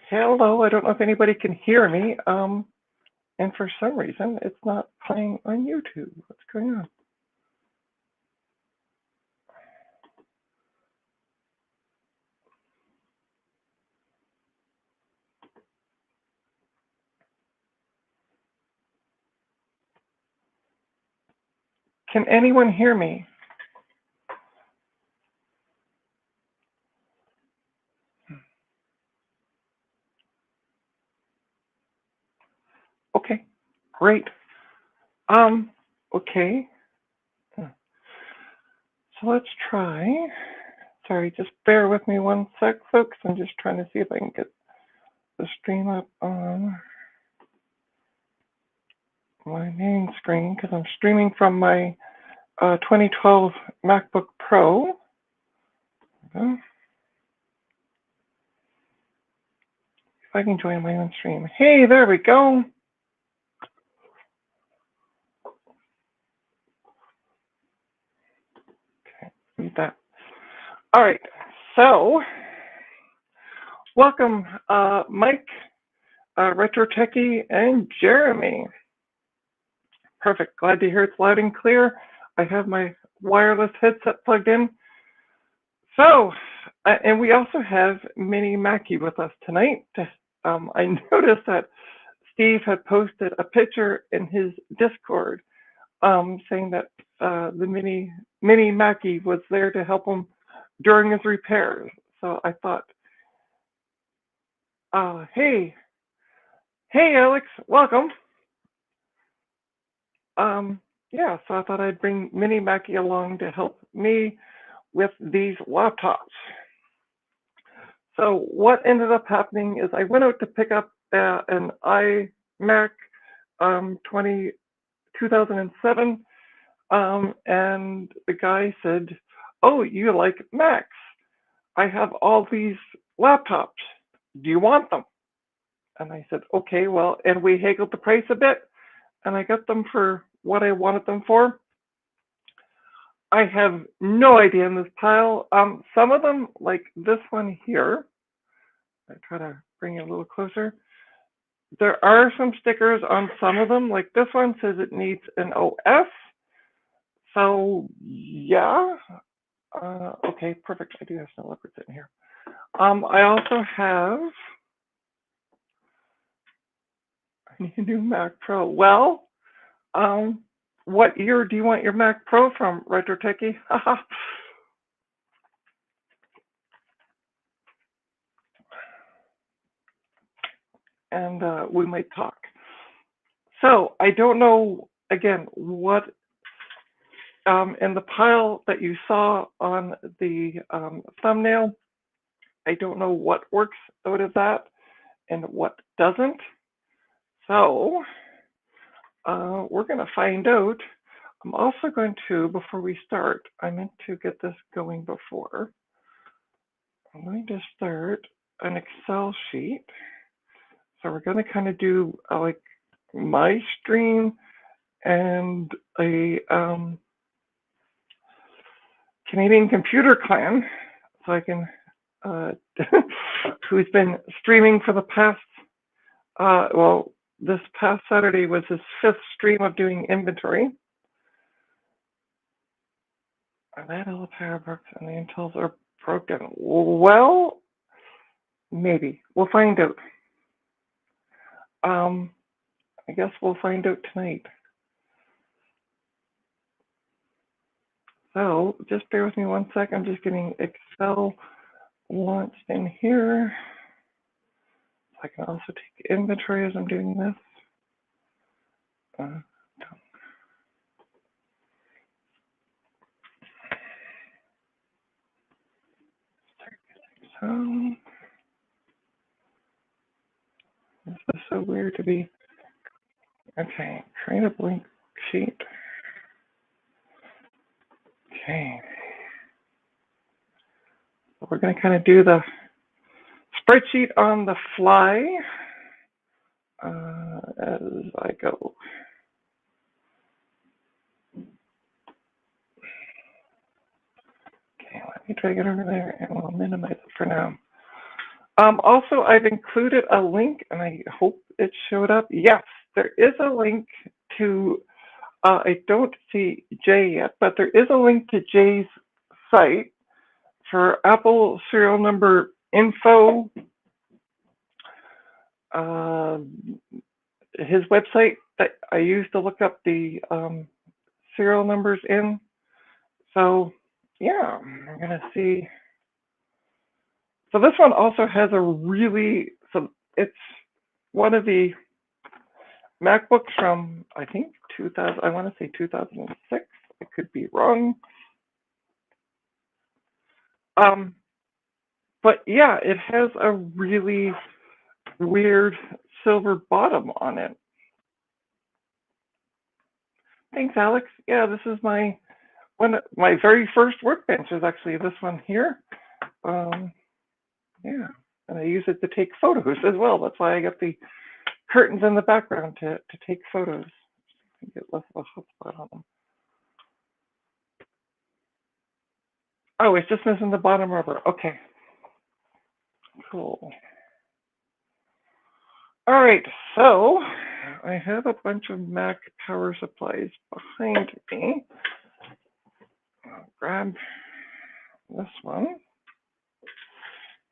Hello, I don't know if anybody can hear me. And for some reason, it's not playing on YouTube. What's going on? Can anyone hear me? Okay, great. Okay. So let's try. Sorry, just bear with me one sec, folks. I'm just trying to see if I can get the stream up on my main screen because I'm streaming from my 2012 MacBook Pro. If I can join my own stream. Hey, there we go. Okay, read that. All right, so welcome, Mike, Retro Techie, and Jeremy. Perfect. Glad to hear it's loud and clear. I have my wireless headset plugged in. So, and we also have Mini Mackie with us tonight. I noticed that Steve had posted a picture in his Discord saying that the Mini Mackie was there to help him during his repairs. So I thought, hey, Alex, welcome. Yeah, so I thought I'd bring Mini Mackie along to help me with these laptops. So what ended up happening is I went out to pick up an iMac 2007, and the guy said, "Oh, you like Macs? I have all these laptops. Do you want them?" And I said, "Okay, well," and we haggled the price a bit, and I got them for what I wanted them for. I have no idea in this pile. Some of them, like this one here, I try to bring it a little closer. There are some stickers on some of them, like this one says it needs an OS. So yeah, okay, perfect. I do have Snow Leopard sitting here. I also have a new Mac Pro. Well, what year do you want your Mac Pro from, Retro Techie? And we might talk. So I don't know, again, what in the pile that you saw on the thumbnail, I don't know what works out of that and what doesn't. So we're going to find out. I'm also going to, before we start, I meant to get this going before. I'm going to start an Excel sheet. So we're going to kind of do like my stream and a Canadian Computer Clan, so I can, who's been streaming for the past, well, this past Saturday was his 5th stream of doing inventory. Are that all the power bricks and the Intels are broken? Well, maybe. We'll find out. I guess we'll find out tonight. So just bear with me one sec. I'm just getting Excel launched in here. I can also take inventory as I'm doing this. So this is so weird to be. Okay, create a blank sheet. Okay. So we're going to kind of do the spreadsheet on the fly as I go. Okay, let me drag it over there and we'll minimize it for now. Also, I've included a link, and I hope it showed up. Yes, there is a link to, I don't see Jay yet, but there is a link to Jay's site for Apple serial number info. His website that I use to look up the serial numbers in. So, yeah, I'm going to see. So this one also has a really, so it's one of the MacBooks from, I think, 2000, I want to say 2006. I could be wrong. But yeah, it has a really weird silver bottom on it. Thanks, Alex. Yeah, this is my very first workbench is actually this one here. Yeah, and I use it to take photos as well. That's why I got the curtains in the background to take photos. Get less of a hotspot on them. Oh, it's just missing the bottom rubber. Okay, cool. All right, so I have a bunch of Mac power supplies behind me. I'll grab this one.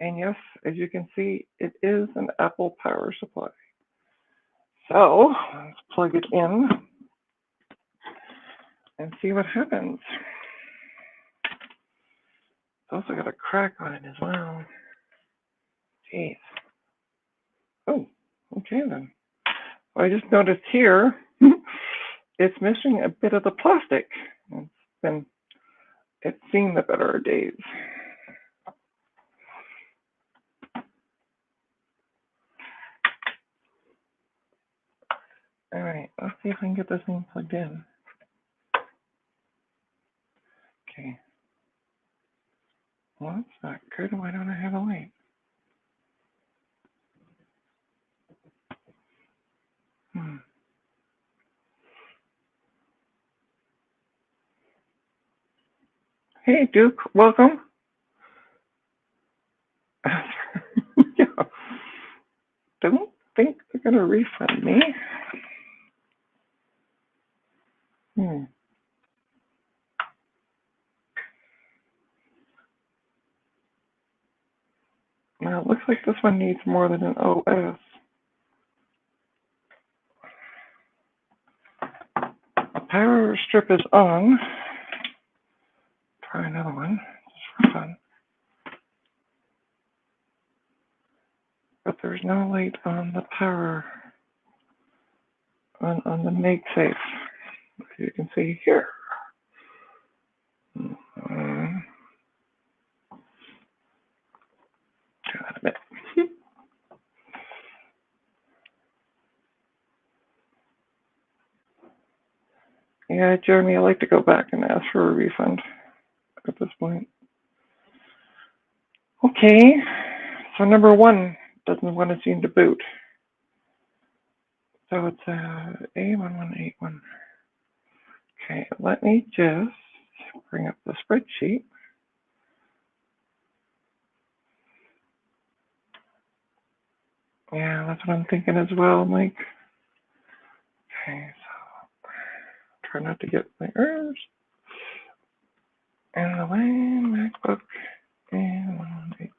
And yes, as you can see, it is an Apple power supply. So let's plug it in and see what happens. It's also got a crack on it as well. Jeez. Oh, okay then. Well, I just noticed here, it's missing a bit of the plastic. It's seen the better days. All right, let's see if I can get this thing plugged in. Okay. Well, that's not good. Why don't I have a light? Hey, Duke, welcome. Yeah. Don't think they're going to refund me. Now, it looks like this one needs more than an OS. The power strip is on. Try another one, just for fun. But there's no light on the power, on the MagSafe, as you can see here. Got a bit. Yeah, Jeremy, I like to go back and ask for a refund at this point. Okay, so number one doesn't want to seem to boot. So it's A1181. Okay, let me just bring up the spreadsheet. Yeah, that's what I'm thinking as well, Mike. Okay, so try not to get my errors. And the way MacBook A186881.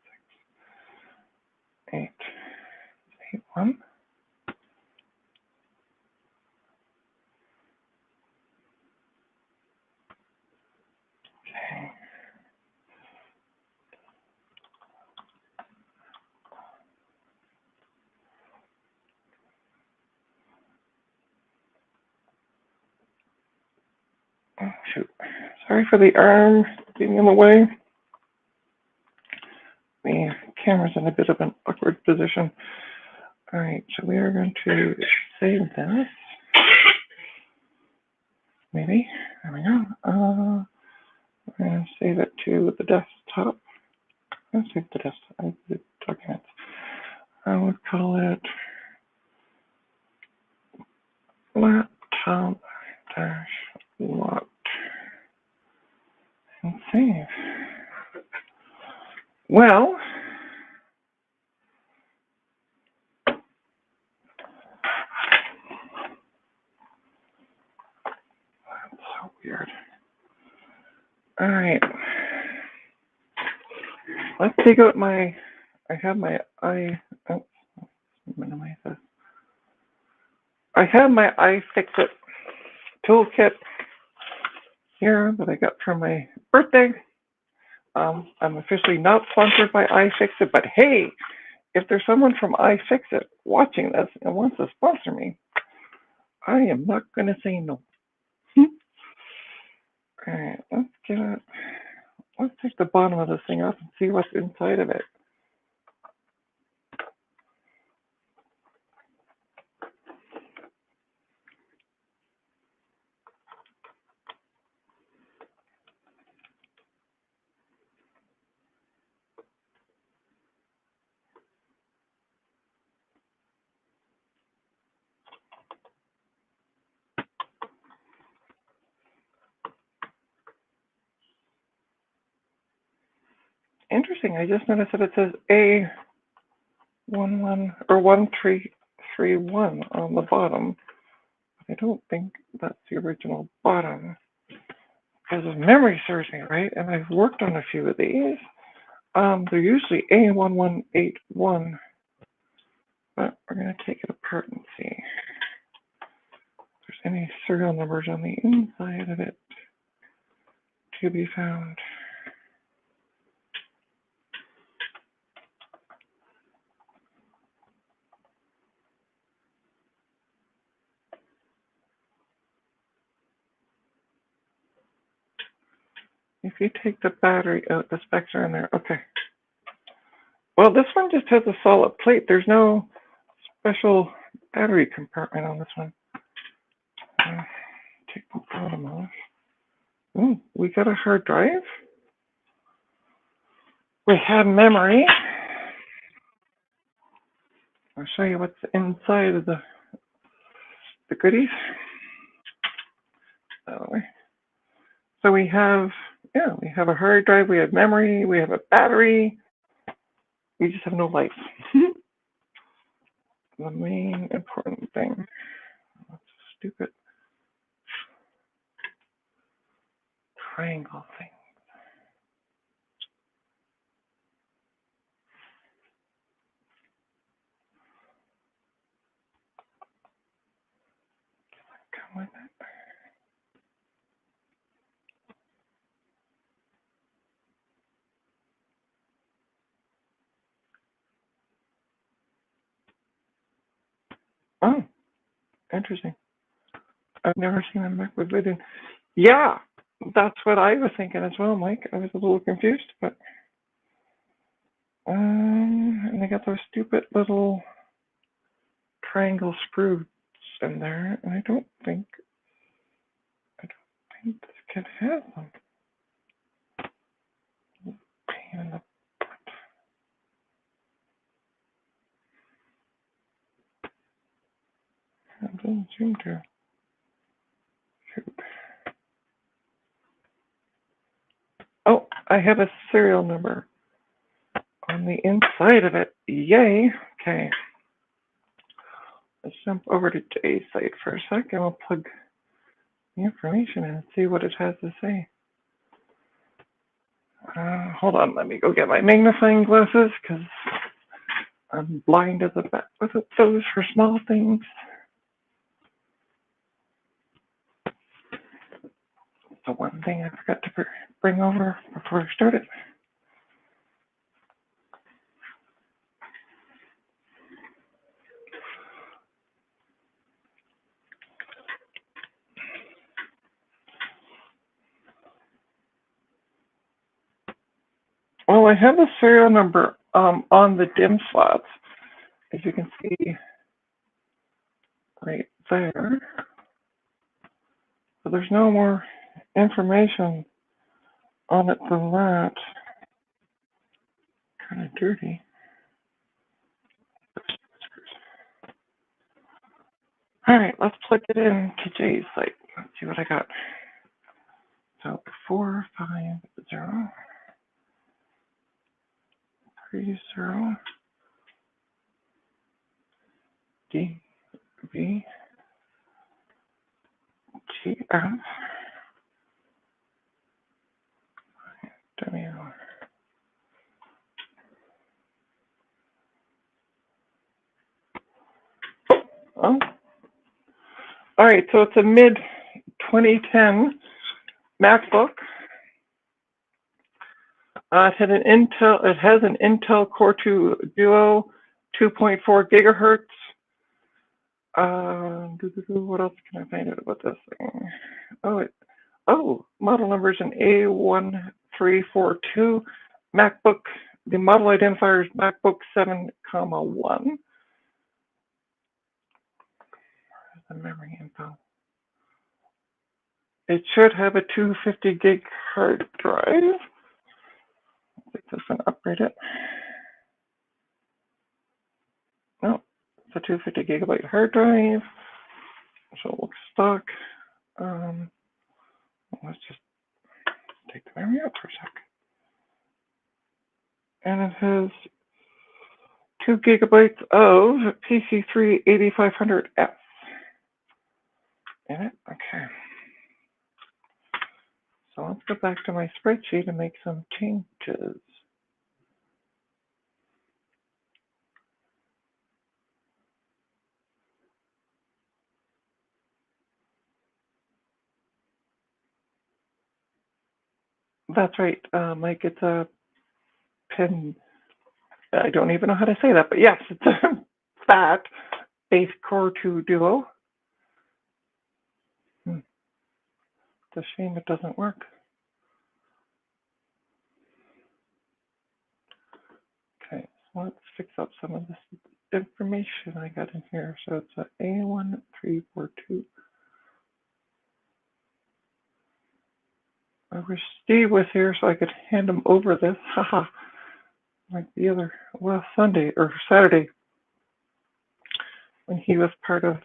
Okay. Oh, shoot. Sorry for the arm being in the way. The camera's in a bit of an awkward position. All right, so we are going to save this. Maybe. There we go. We're going to save it to the desktop. Let's save the desktop. The documents. I would call it laptop dash locked and save. Well, So weird. All right. Let's take out my, I have my minimize this. I have my iFixit toolkit here that I got for my birthday. I'm officially not sponsored by iFixit, but hey, if there's someone from iFixit watching this and wants to sponsor me, I am not going to say no. All right, let's get it. Let's take the bottom of this thing off and see what's inside of it. Interesting. I just noticed that it says A11 or 1331 on the bottom. I don't think that's the original bottom. Because if memory serves me right, and I've worked on a few of these, they're usually A1181. But we're going to take it apart and see if there's any serial numbers on the inside of it to be found. If you take the battery out, the specs are in there. Okay. Well, this one just has a solid plate. There's no special battery compartment on this one. Take the bottom off. Oh, we got a hard drive. We have memory. I'll show you what's inside of the goodies. So we have a hard drive, we have memory, we have a battery. We just have no lights. The main important thing. That's a stupid triangle thing. Come with it. Oh, interesting. I've never seen a Mac with video. Yeah, that's what I was thinking as well, Mike. I was a little confused, but and they got those stupid little triangle screws in there, and I don't think this kid has them. Pain in the butt. It doesn't seem to. Shoot. Oh, I have a serial number on the inside of it. Yay. Okay. Let's jump over to Jay's site for a second. I'll plug the information in and see what it has to say. Hold on, let me go get my magnifying glasses because I'm blind as a bat with those for small things. The one thing I forgot to bring over before I started. Well, I have the serial number on the DIMM slots, as you can see right there. So there's no more information on it than that. Kind of dirty. All right, let's plug it in to Jay's site. Let's see what I got. So 450 30 DB TF All right, so it's a mid 2010 MacBook. It has an Intel Core 2 Duo, 2.4 gigahertz. What else can I find out about this thing? Model number is an A1342 MacBook. The model identifier is MacBook 7, 1. The memory info. It should have a 250 gig hard drive. Take this and upgrade it. No, it's a 250 gigabyte hard drive. So it looks stock. Let's just take the memory out for a sec. And it has 2 gigabytes of PC3 8500F in it. Okay. So let's go back to my spreadsheet and make some changes. That's right, Mike, it's a pin. I don't even know how to say that, but yes, it's a fat base Core 2 Duo. It's a shame it doesn't work. Okay, so let's fix up some of this information I got in here. So it's a A1342. I wish Steve was here so I could hand him over this. Haha. Like the other, well, Sunday or Saturday when he was part of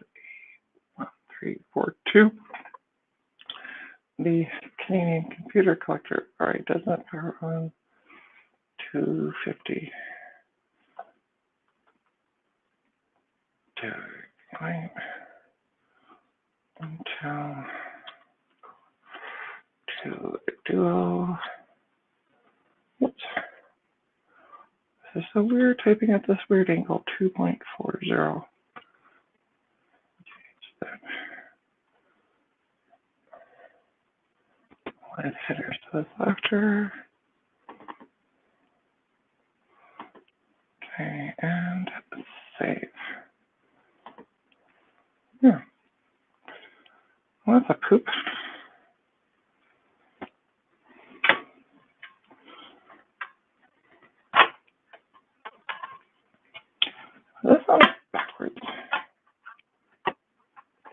1342, the Canadian Computer Collector. All right, does not power on 250. Right. Intel to Duo. Oops. This is so weird typing at this weird angle, 2.40. Change that. Add headers to this after. Okay, and save. Yeah. Well, that's a poop. This one's backwards. It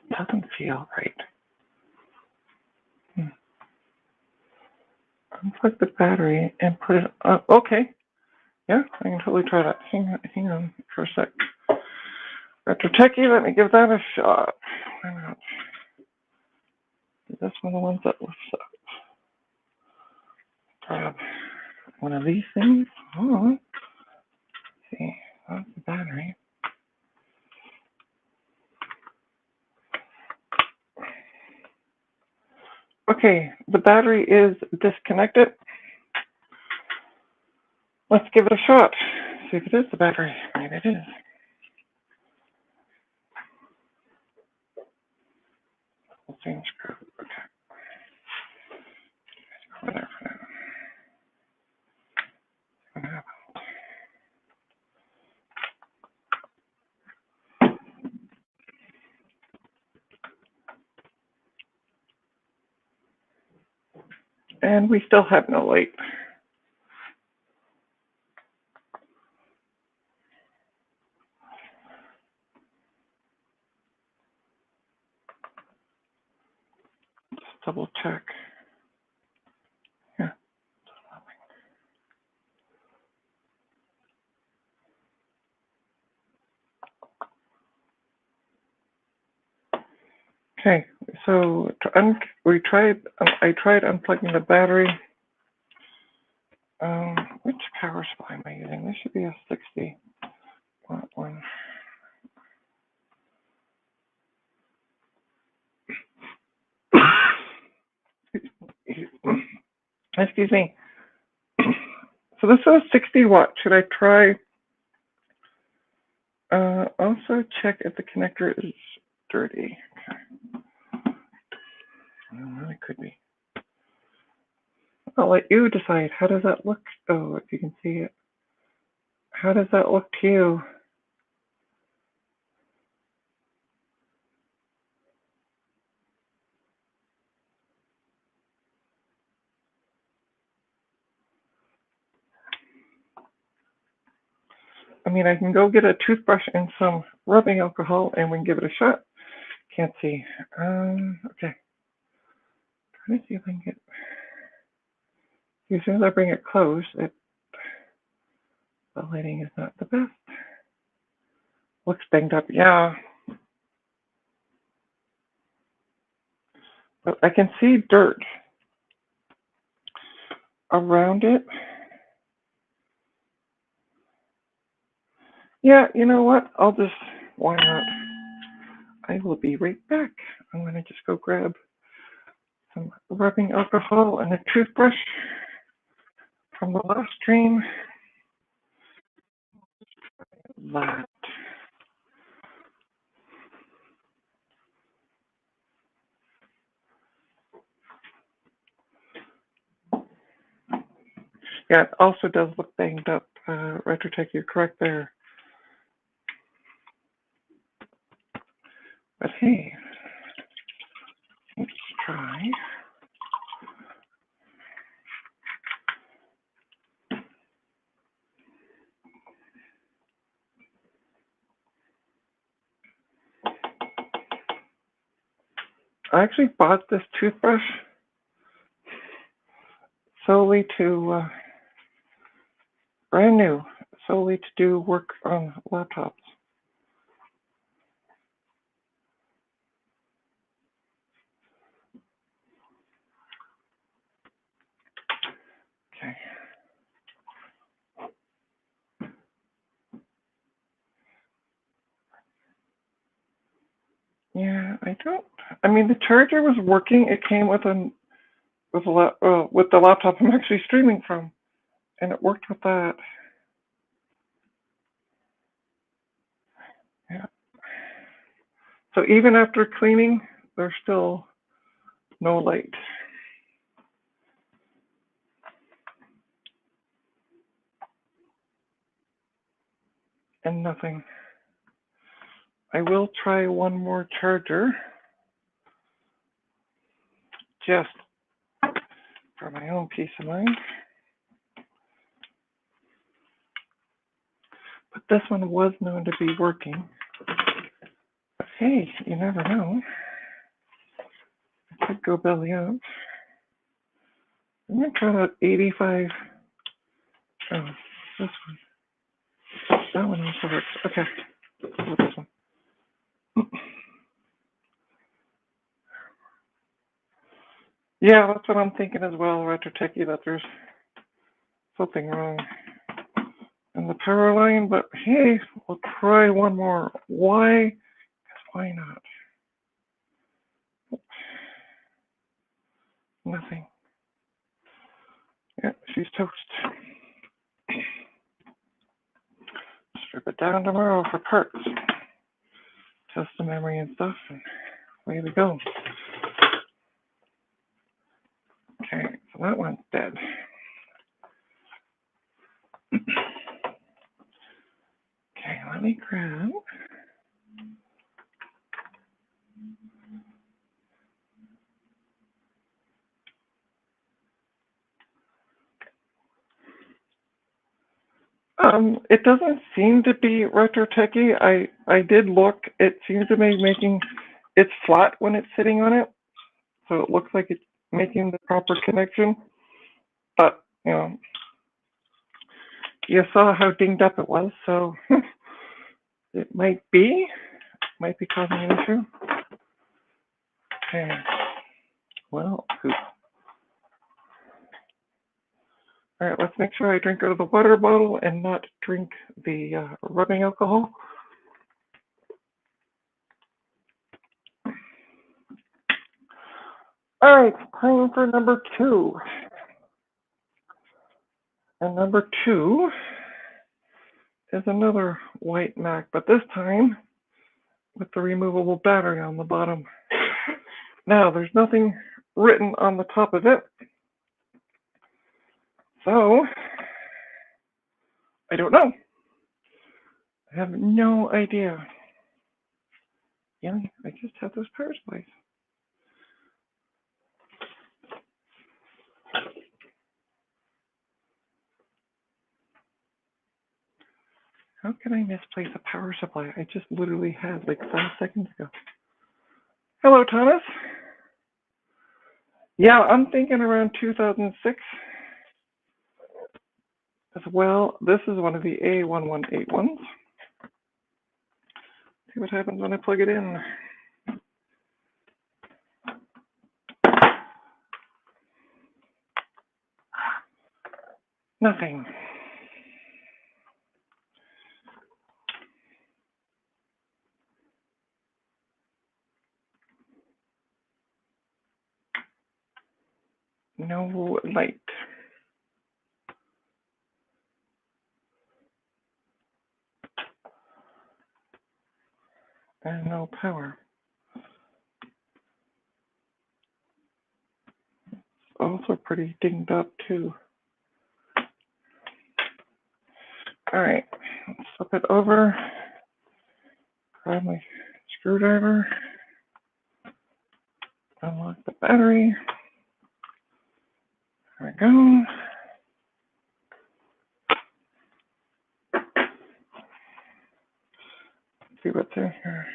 doesn't feel right. Unplug the battery and put it on. Okay. Yeah, I can totally try that. Hang on for a sec. Retro Techie, let me give that a shot. Why not? Is this one of the ones that lifts up? Grab one of these things. Oh, let's see, that's the battery. Okay, the battery is disconnected. Let's give it a shot. See if it is the battery. Maybe it is. We'll change screw. Okay. Over there for now. What happened? And we still have no light. Just double check. Yeah. Okay, so I tried unplugging the battery. Which power supply am I using? This should be a 60 watt one. Excuse me. So this is 60 watt. Should I try? Also check if the connector is dirty. Okay. Well, it could be. I'll let you decide. How does that look? Oh, if you can see it. How does that look to you? I mean, I can go get a toothbrush and some rubbing alcohol and we can give it a shot. Can't see. Okay. Trying to see if I can get. As soon as I bring it close, the lighting is not the best. Looks banged up, yeah. But I can see dirt around it. Yeah, you know what? Why not? I will be right back. I'm going to just go grab some rubbing alcohol and a toothbrush from the last stream. That. Yeah, it also does look banged up. Retrotech, you're correct there. But hey, let's try. I actually bought this toothbrush solely to, brand new, solely to do work on laptops. Okay. Yeah, I mean, the charger was working. It came with with the laptop I'm actually streaming from, and it worked with that. Yeah. So even after cleaning, there's still no light. And nothing. I will try one more charger, just for my own peace of mind. But this one was known to be working. But hey, you never know. It could go belly up. I'm going to try that 85. Oh, this one. That one also works. Okay. What about this one? Yeah, that's what I'm thinking as well, Retrotechy, that there's something wrong in the power line, but hey, we'll try one more. Why? Because why not? Nothing. Yeah, she's toast. Strip it down tomorrow for parts. Test the memory and stuff, and away we go. Okay, so that one's dead. Okay, let me grab. It doesn't seem to be Retrotechy. I did look. It seems to be making it's flat when it's sitting on it, so it looks like it's making the proper connection. But you saw how dinged up it was, so it might be causing an issue. Okay. Well, poop. All right, let's make sure I drink out of the water bottle and not drink the rubbing alcohol. All right, time for number 2. And number 2 is another white Mac, but this time with the removable battery on the bottom. Now, there's nothing written on the top of it. So, I don't know. I have no idea. Yeah, I just have those power supplies. How can I misplace a power supply I just literally had like 5 seconds ago? Hello, Thomas. Yeah, I'm thinking around 2006 as well. This is one of the A1181s. See what happens when I plug it in. Nothing. No light. And no power. Also pretty dinged up too. All right, let's flip it over. Grab my screwdriver. Unlock the battery. There we go. Let's see what's in here.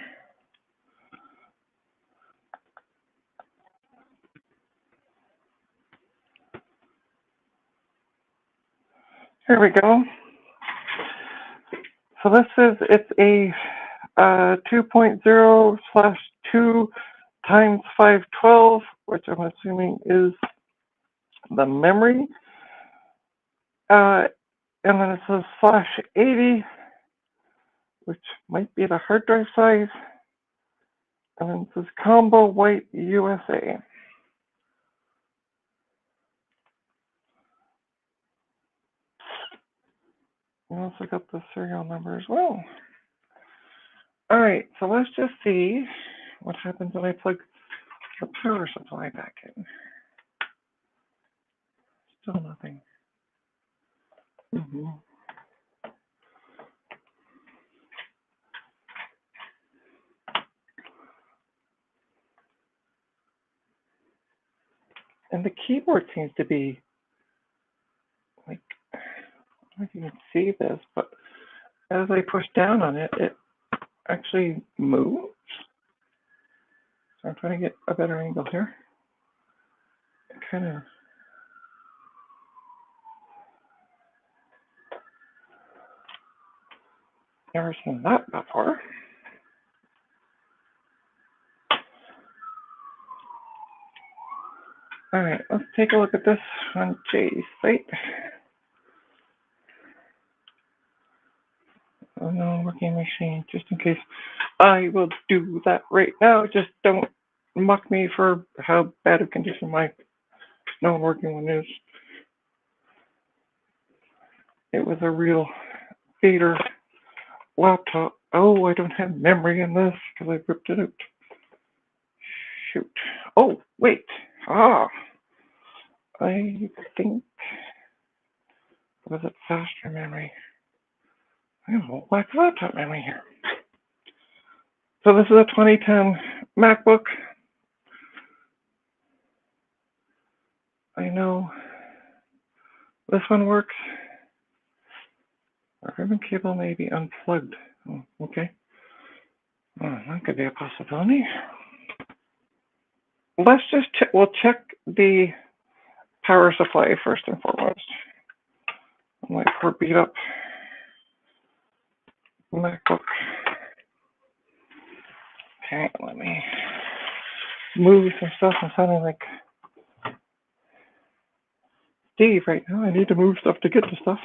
Here we go. So this is, it's a 2.0/2 times 512, which I'm assuming is the memory. And then it says /80, which might be the hard drive size. And then it says combo white USA. I also got the serial number as well. All right, so let's just see what happens when I plug the power supply back in. Still nothing. And the keyboard seems to be like, I don't know if you can see this, but as I push down on it, it actually moves. So I'm trying to get a better angle here. It kind of never seen that before. All right, let's take a look at this on Jay's site. Oh no, working machine, just in case. I will do that right now. Just don't mock me for how bad of condition my non-working one is. It was a real theater laptop. Oh, I don't have memory in this because I ripped it out. Shoot. Oh, wait. I think it was a faster memory. I have a black laptop memory here. So this is a 2010 MacBook. I know this one works. Our ribbon cable may be unplugged. Oh, okay. Oh, that could be a possibility. Let's just we'll check the power supply first and foremost. I might pour beat up MacBook. Okay, let me move some stuff. I'm sounding like Steve right now. I need to move stuff to get to stuff.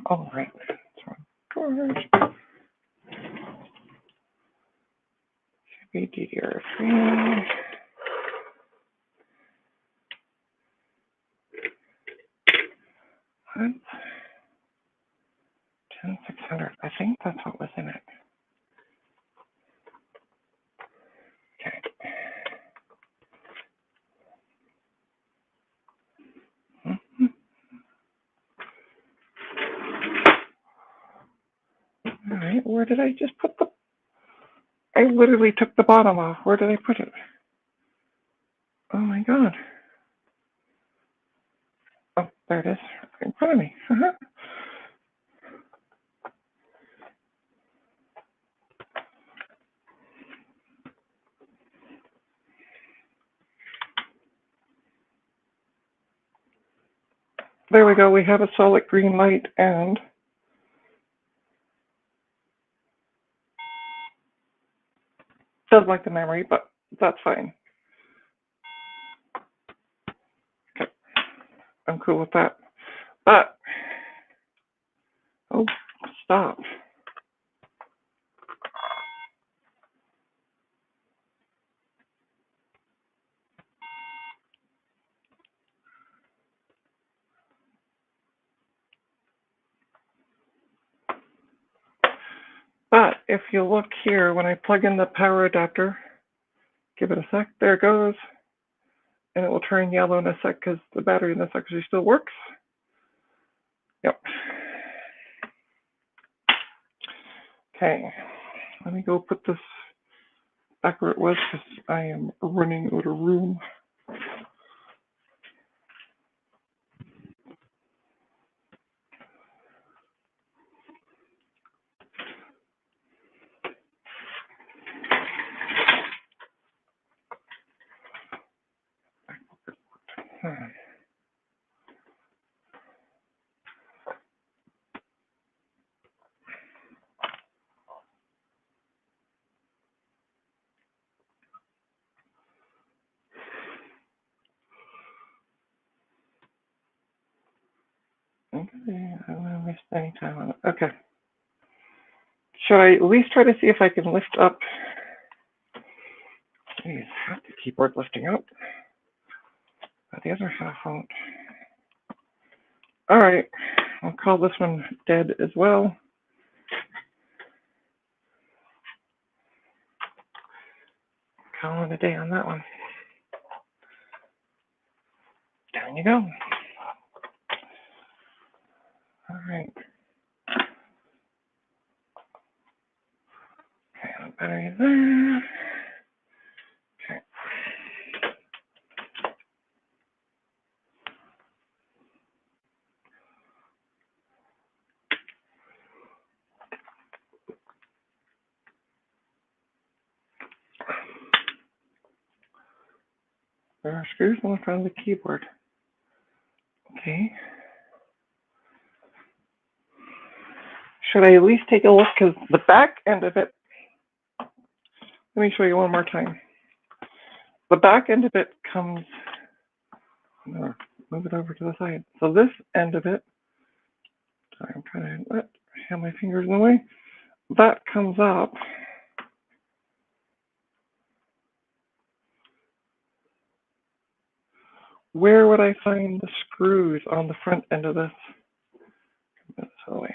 All right. Should be DDR3. What? 10600. I think that's what was in it. Okay. Where did I just put the... I literally took the bottom off. Where did I put it? Oh my god. Oh, there it is. In front of me. There we go. We have a solid green light and doesn't like the memory, but that's fine. Okay. I'm cool with that. But, oh, stop. But if you look here, when I plug in the power adapter, give it a sec, there it goes. And it will turn yellow in a sec because the battery in this actually still works. Yep. Okay, let me go put this back where it was because I am running out of room. Okay, I don't want to waste any time on it. Okay. Should I at least try to see if I can lift up? Geez, half the keyboard lifting up, but the other half won't. All right, I'll call this one dead as well. Calling it a day on that one. Down you go. All right. Okay, the battery there. Okay. There are screws on the front of the keyboard. Okay. Should I at least take a look? Because the back end of it, let me show you one more time. The back end of it comes, I'm going to move it over to the side. So this end of it, sorry, I'm trying to have my fingers in the way. That comes up. Where would I find the screws on the front end of this? This way.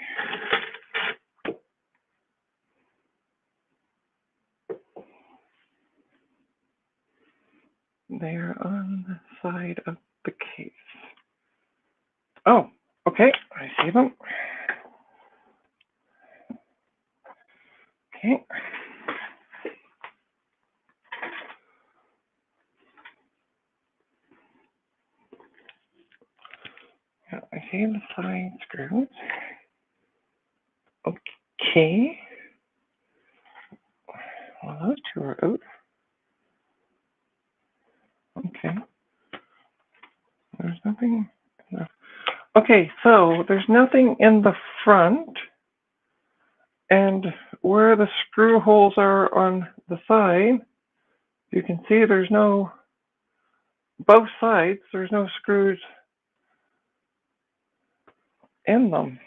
They're on the side of the case. Oh, okay, I see them. Okay. Yeah, I see the side screws. Okay. Well, those two are out. Okay. There's nothing. Okay, so there's nothing in the front, and where the screw holes are on the side, you can see there's no, both sides, there's no screws in them.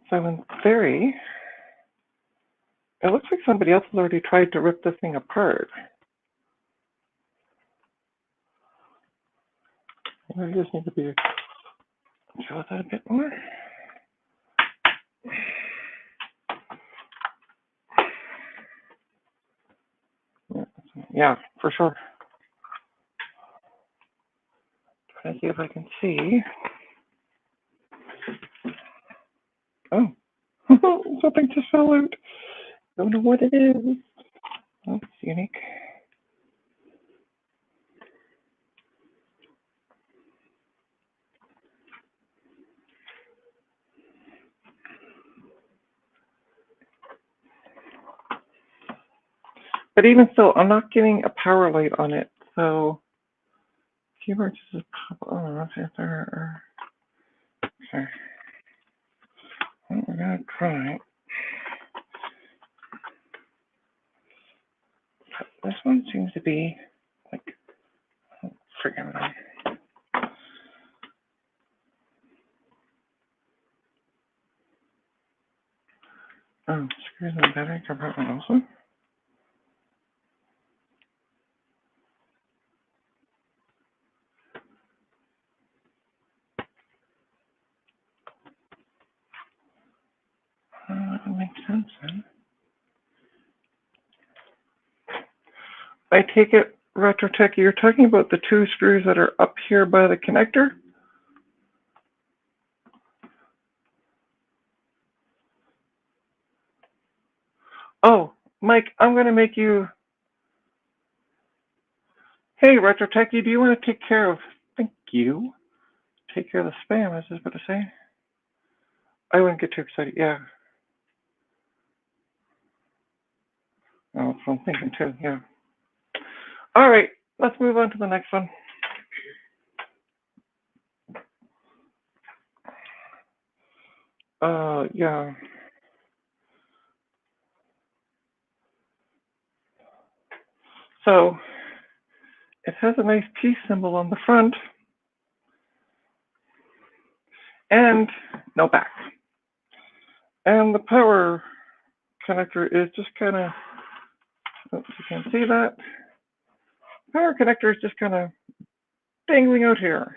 So in theory, it looks like somebody else has already tried to rip this thing apart. I just need to be show that a bit more. Yeah, for sure. Trying to see if I can see. Oh, something just fell out. Don't know what it is. That's unique. But even still, I'm not getting a power light on it, so keyboard just pop. Oh, that's it there. Okay. Well, we're gonna try. This one seems to be like freaking. Oh, screws in the battery compartment also. That makes sense then. I take it, RetroTech, you're talking about the two screws that are up here by the connector? Oh, Mike, I'm going to make you. Hey, RetroTech, do you want to take care of. Thank you. Take care of the spam, I was just about to say. I wouldn't get too excited, yeah. Oh, that's what I'm thinking too, yeah. All right, let's move on to the next one. Yeah. So it has a nice peace symbol on the front and no back. And the power connector is just kind of, if you can see that, power connector is just kind of dangling out here.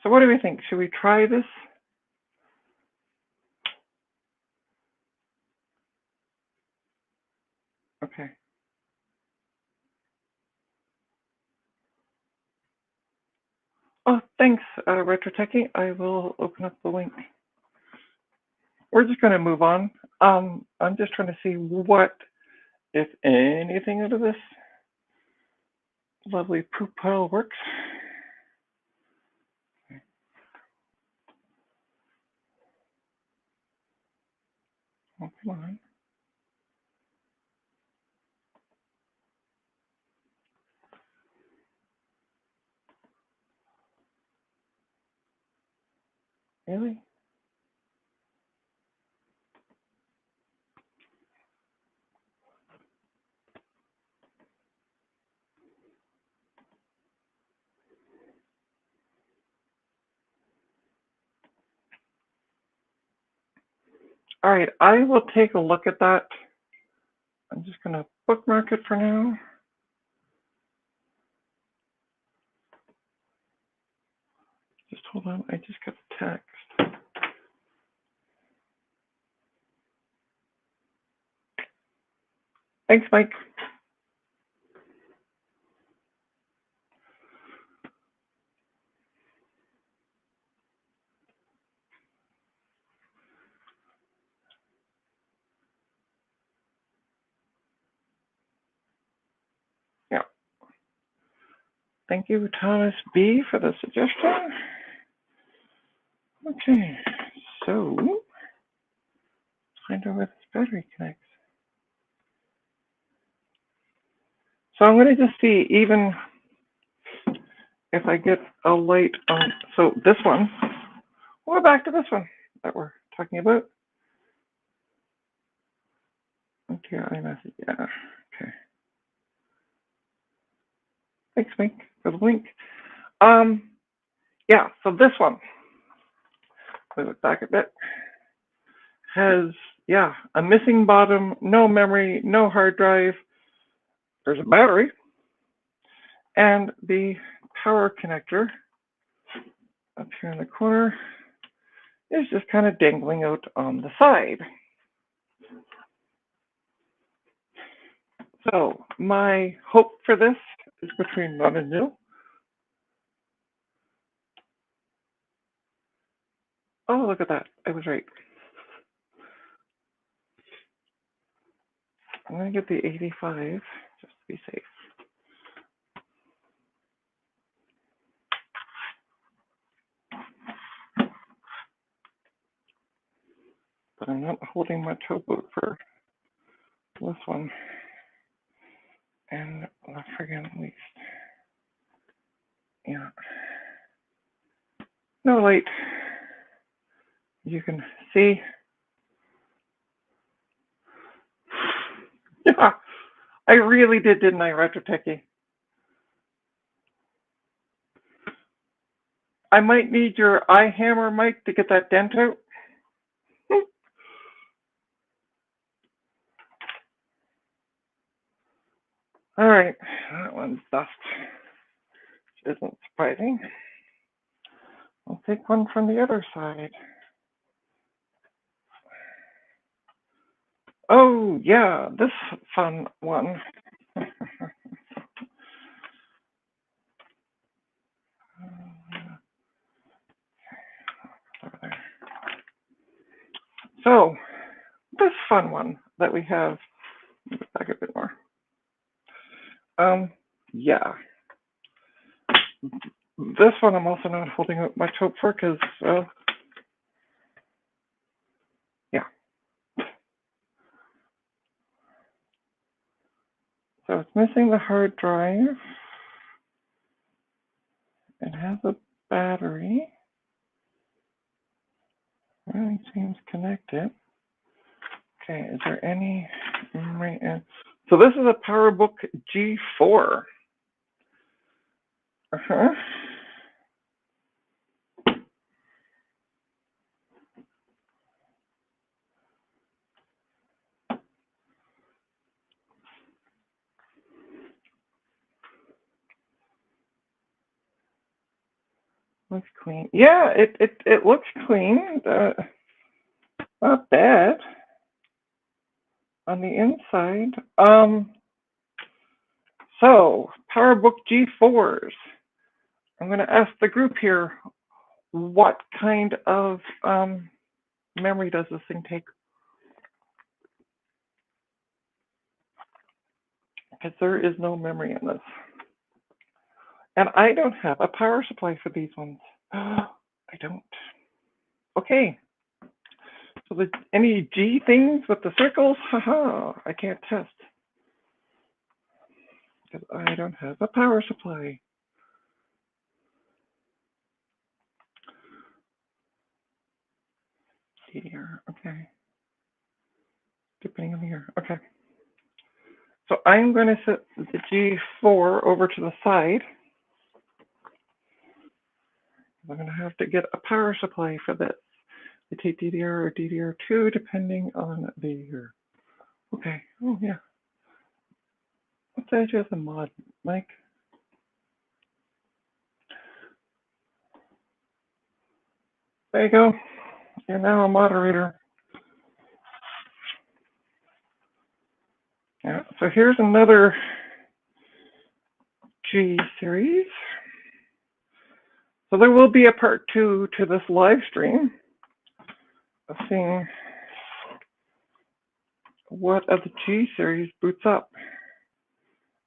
So what do we think? Should we try this? Okay. Oh, thanks, RetroTechie. I will open up the link. We're just going to move on. I'm just trying to see what, if anything, out of this lovely poop pile works. Oh, come on. Really? All right, I will take a look at that. I'm just going to bookmark it for now. Just hold on, I just got the text. Thanks, Mike. Yeah. Thank you, Thomas B, for the suggestion. Okay, so find out where this battery connects. So I'm going to just see even if I get a light on. So this one, we're back to this one that we're talking about. Okay, iMessage, yeah, okay. Thanks, Mike, for the link. Yeah, so this one, move it back a bit, has, yeah, a missing bottom, no memory, no hard drive. There's a battery, and the power connector up here in the corner is just kind of dangling out on the side. So my hope for this is between one and two. Oh, look at that. I was right. I'm going to get the 85 just to be safe. But I'm not holding my towboat for this one. And the friggin' least. Yeah. No light. You can see. Yeah. I really did, didn't I, Retro Techie? I might need your iHammer mic to get that dent out. All right, that one's dust. Which isn't surprising. I'll take one from the other side. Oh, yeah, this fun one. So, this fun one that we have, back a bit more. Yeah. This one I'm also not holding up much hope for because, yeah. So it's missing the hard drive. It has a battery. Everything seems connected. Okay, is there any memory in? So this is a PowerBook G4. Uh-huh. Looks clean. Yeah, it looks clean. Not bad. On the inside. So PowerBook G4s. I'm going to ask the group here, what kind of memory does this thing take? Because there is no memory in this. And I don't have a power supply for these ones. I don't. Okay. So any G things with the circles? Haha, I can't test. Because I don't have a power supply. DDR, okay. Depending on the year, okay. So I'm going to set the G4 over to the side. I'm going to have to get a power supply for this. I take DDR or DDR2 depending on the year. Okay, oh yeah. Let's say just a mod, Mike. There you go. You're now a moderator. Yeah, so here's another G series. So there will be a part 2 to this live stream of seeing what of the G series boots up.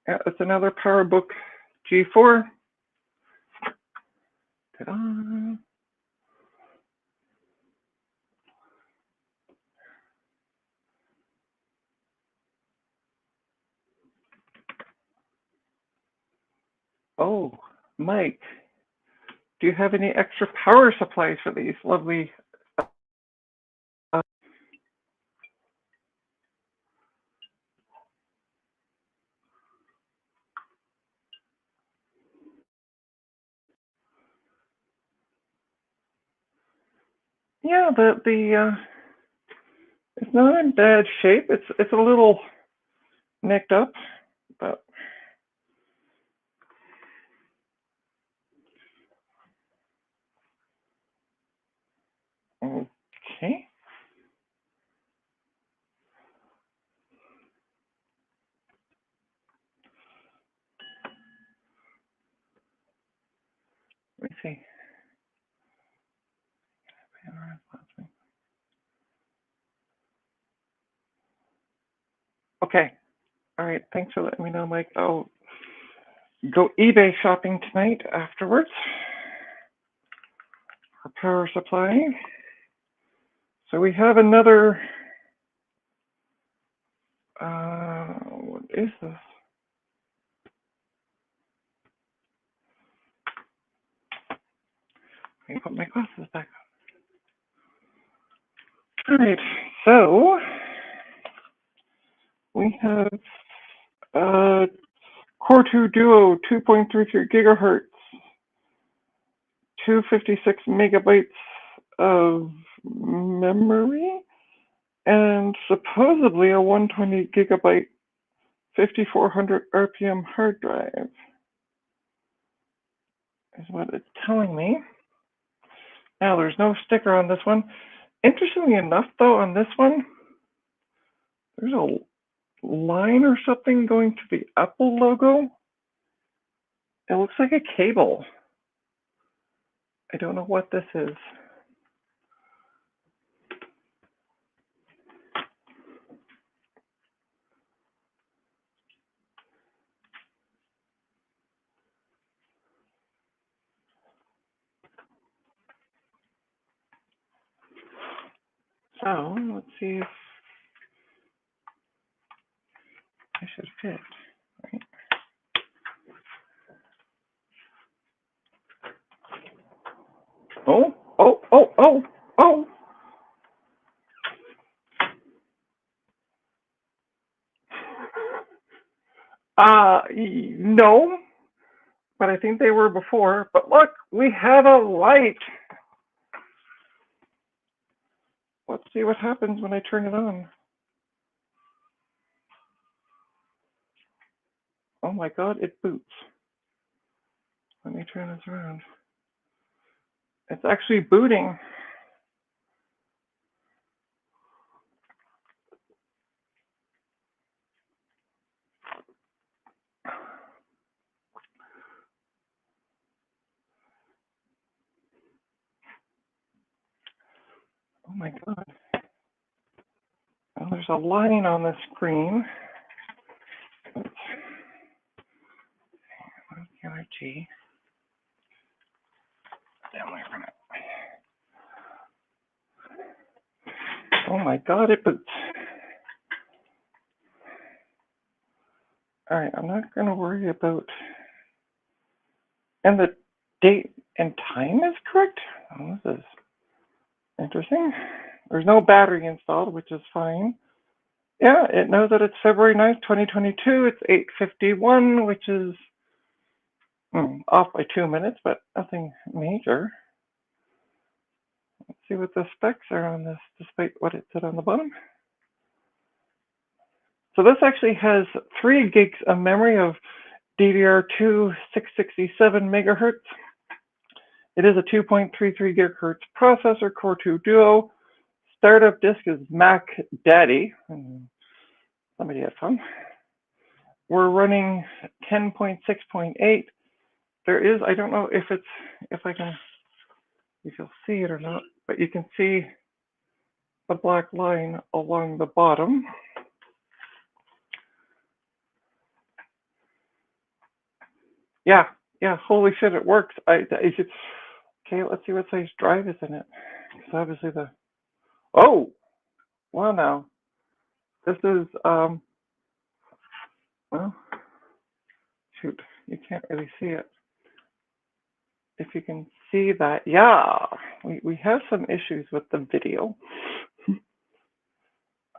Yeah, it's another PowerBook G4. Ta-da! Oh, Mike, do you have any extra power supplies for these lovely? Yeah, it's not in bad shape. It's a little nicked up, but see. Okay. All right. Thanks for letting me know, Mike. I'll go eBay shopping tonight afterwards for power supply. So we have another, what is this? Let me put my glasses back on. All right, so we have Core 2 Duo 2.33 gigahertz, 256 megabytes of memory, and supposedly a 120 gigabyte 5400 RPM hard drive is what it's telling me. Now, there's no sticker on this one. Interestingly enough, though, on this one, there's a line or something going to the Apple logo. It looks like a cable. I don't know what this is. So, let's see if I should fit. Right. Oh, oh, oh, oh, oh. No, but I think they were before. But look, we have a light. Let's see what happens when I turn it on. Oh my God, it boots. Let me turn this around. It's actually booting. Oh my God. Well, there's a line on the screen. QRT. Down there for a minute. Oh my God, it boots. All right, I'm not going to worry about. And the date and time is correct? Oh, this is interesting. There's no battery installed, which is fine. Yeah, it knows that it's February 9th, 2022. It's 8:51, which is off by 2 minutes, but nothing major. Let's see what the specs are on this, despite what it said on the bottom. So this actually has 3 gigs of memory of DDR2 667 megahertz. It is a 2.33 gigahertz processor, Core 2 Duo. Startup disk is Mac Daddy. Somebody had fun. We're running 10.6.8. There is, I don't know if you'll see it or not, but you can see the black line along the bottom. Yeah, holy shit, it works. Okay, let's see what size drive is in it. Because obviously oh, wow, now. This is, well, shoot, you can't really see it. If you can see that, yeah, we have some issues with the video.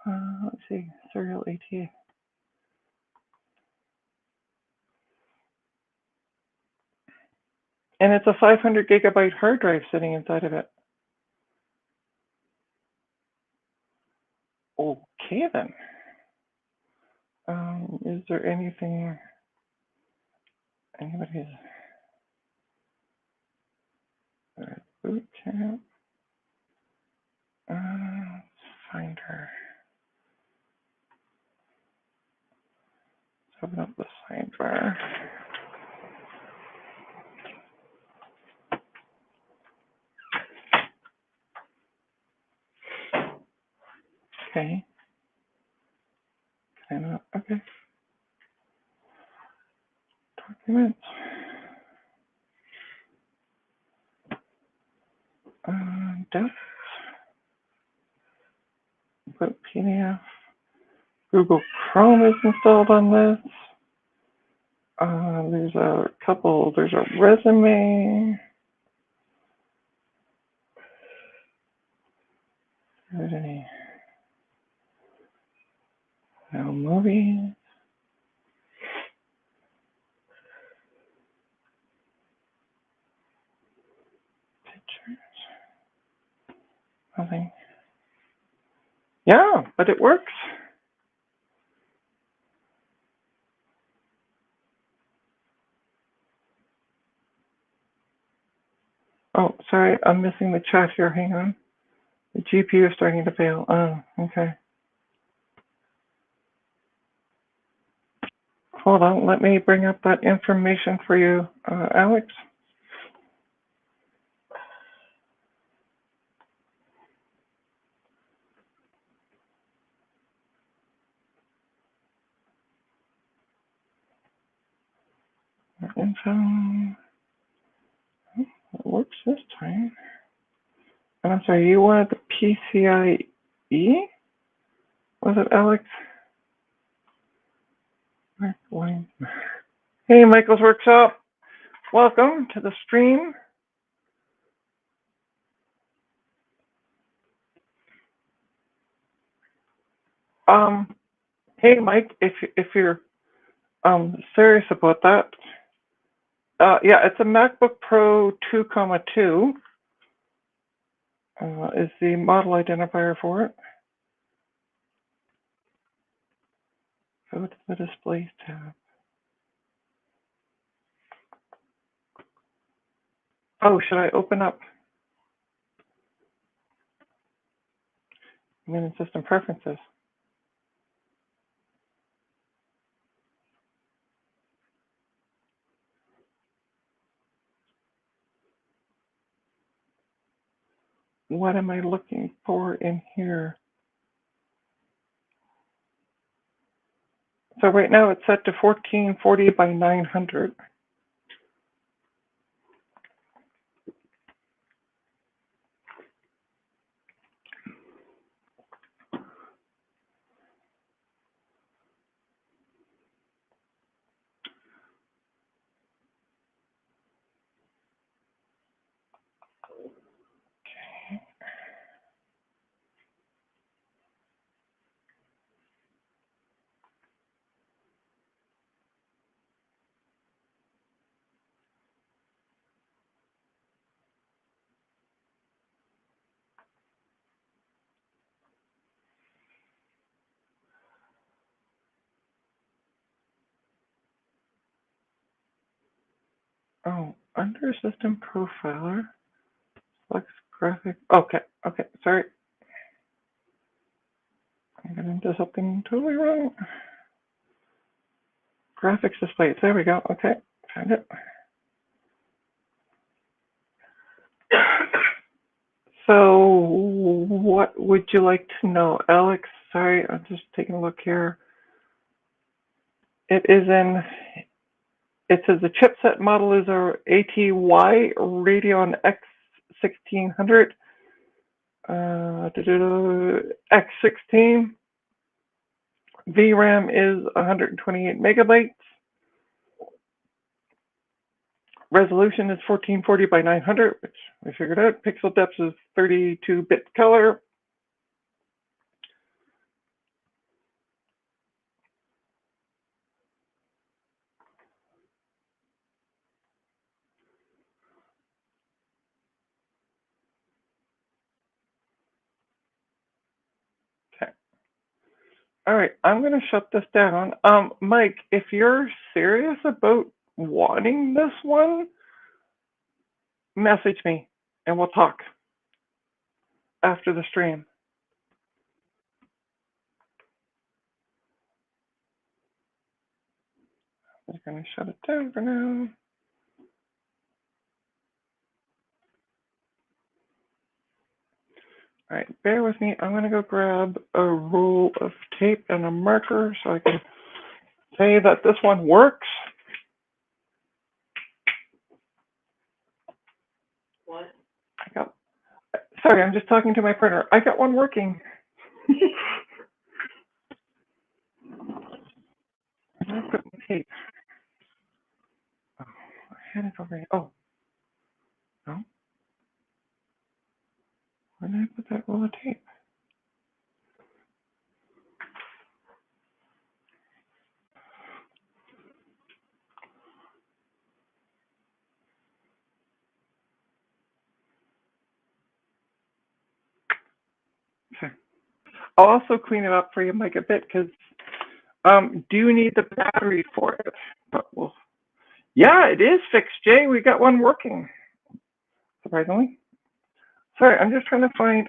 Let's see, serial ATA. And it's a 500 gigabyte hard drive sitting inside of it. Okay then. Is there anybody's boot camp? Let's find her. Let's open up the sidebar. Okay. Can I not? Okay. Documents. Docs. Put PDF. Google Chrome is installed on this. There's a couple. There's a resume. There's any movies. Pictures. Nothing. Yeah, but it works. Oh, sorry, I'm missing the chat here. Hang on. The GPU is starting to fail. Oh, okay. Hold on, let me bring up that information for you, Alex. Info. It works this time. And I'm sorry, you wanted the PCIe? Was it Alex? Hey, Michael's Workshop. Welcome to the stream. Hey, Mike, if you're serious about that, yeah, it's a MacBook Pro 2,2 is the model identifier for it. Go to the Displays tab. Oh, should I open up? I'm in System Preferences. What am I looking for in here? So right now it's set to 1440 by 900. Okay. Oh, under System Profiler, Flex Graphic. Okay, sorry. I got into something totally wrong. Graphics displays. There we go. Okay, found it. So, what would you like to know, Alex? Sorry, I'm just taking a look here. It says the chipset model is our ATY Radeon X1600 X16. VRAM is 128 megabytes. Resolution is 1440 by 900, which we figured out. Pixel depth is 32-bit color. Okay. All right, I'm going to shut this down. Mike, if you're serious about wanting this one, message me and we'll talk after the stream. I'm going to shut it down for now. All right, bear with me. I'm going to go grab a roll of tape and a marker so I can say that this one works. What? Sorry, I'm just talking to my printer. I got one working. I put my tape. Oh, I had it over here. Oh, no. Where did I put that roll of tape? Okay. I'll also clean it up for you, Mike, a bit, because do you need the battery for it? But yeah, it is fixed, Jay. We got one working, surprisingly. Sorry, I'm just trying to find,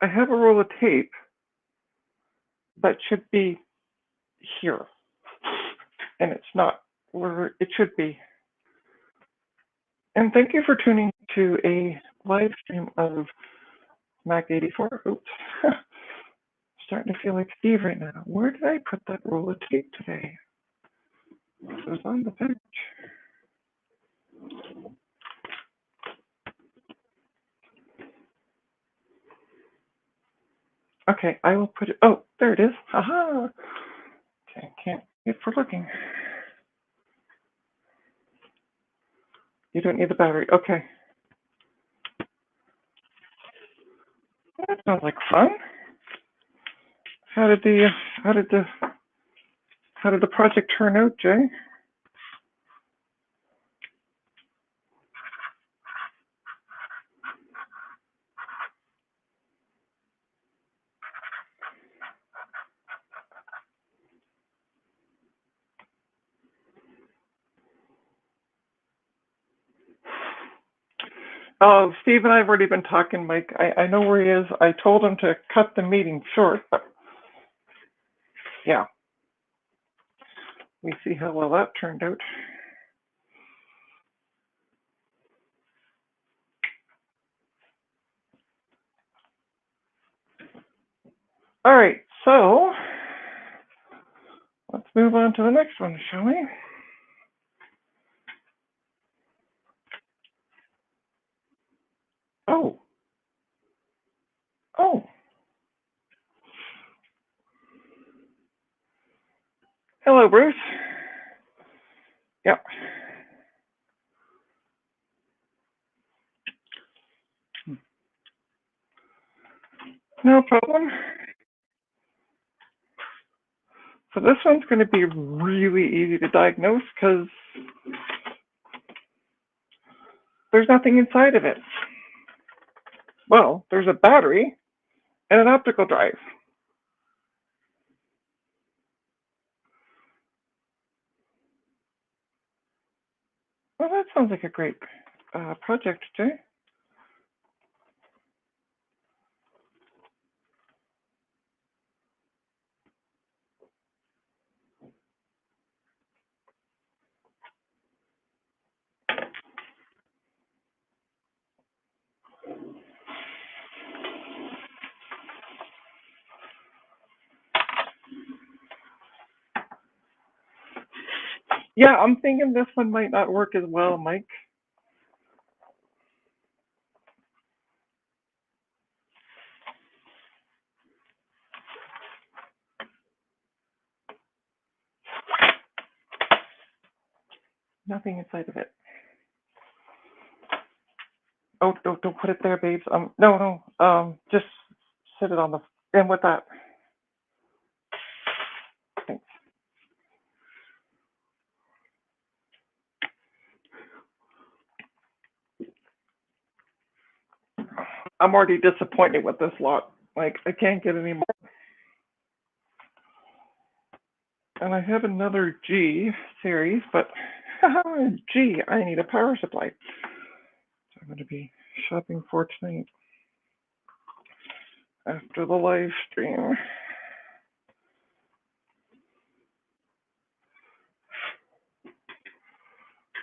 I have a roll of tape that should be here, and it's not where it should be. And thank you for tuning to a live stream of Mac 84. Oops. Starting to feel like Steve right now. Where did I put that roll of tape today? It was on the bench. Okay, I will put it. Oh, there it is. Haha. Okay, can't get for looking. You don't need the battery. Okay. That sounds like fun. How did the project turn out, Jay? Oh, Steve and I have already been talking, Mike. I know where he is. I told him to cut the meeting short, but yeah. We see how well that turned out. All right, so let's move on to the next one, shall we? Oh. Oh. Hello, Bruce. Yep. No problem. So this one's going to be really easy to diagnose because there's nothing inside of it. Well, there's a battery and an optical drive. Well, that sounds like a great project, Jay. Yeah, I'm thinking this one might not work as well, Mike. Nothing inside of it. Oh, don't put it there, babes. No. Just sit it on the and with that. Thanks. I'm already disappointed with this lot. Like, I can't get any more. And I have another G series, but G, I need a power supply. So I'm going to be shopping for tonight after the live stream.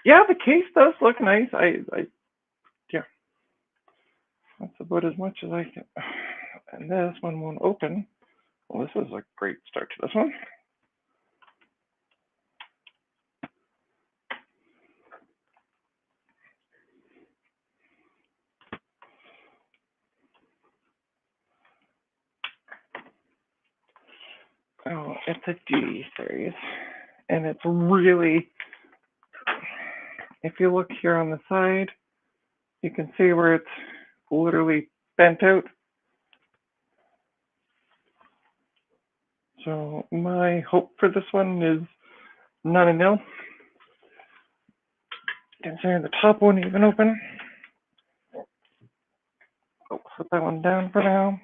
Yeah, the case does look nice. Yeah, that's about as much as I can. and this one won't open. Well, this is a great start to this one. Oh, it's a G series, and it's really, if you look here on the side, you can see where it's literally bent out. So my hope for this one is not a nil. Considering the top won't even open. I'll put that one down for now.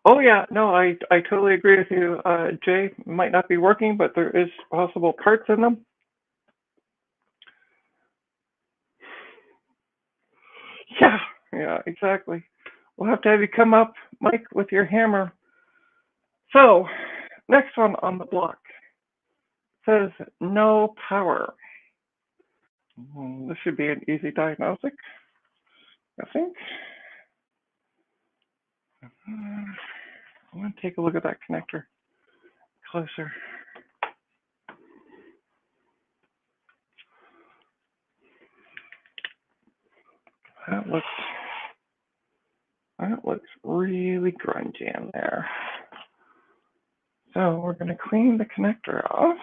Oh yeah, no, I totally agree with you. Jay, might not be working, but there is possible parts in them. Yeah, exactly. We'll have to have you come up, Mike, with your hammer. So, next one on the block says no power. This should be an easy diagnostic, I think. I want to take a look at that connector closer. That looks really grungy in there. So we're going to clean the connector off.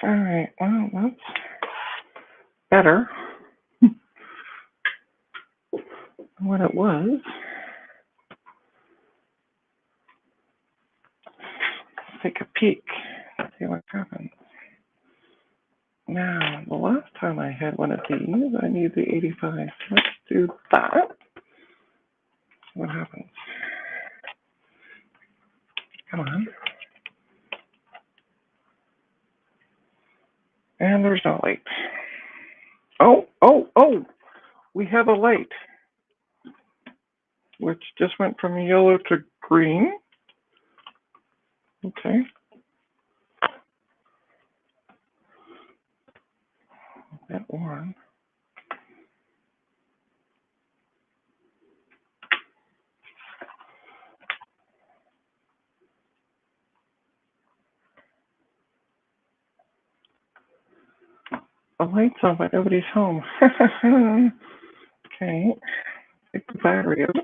All right, well, that's better than what it was. Let's take a peek, see what happens. Now, the last time I had one of these, I need the 85. Let's do that. See what happens. Come on. And there's no light. Oh, we have a light, which just went from yellow to green. Okay. That one. The light's on, but nobody's home. Okay. Take the battery out.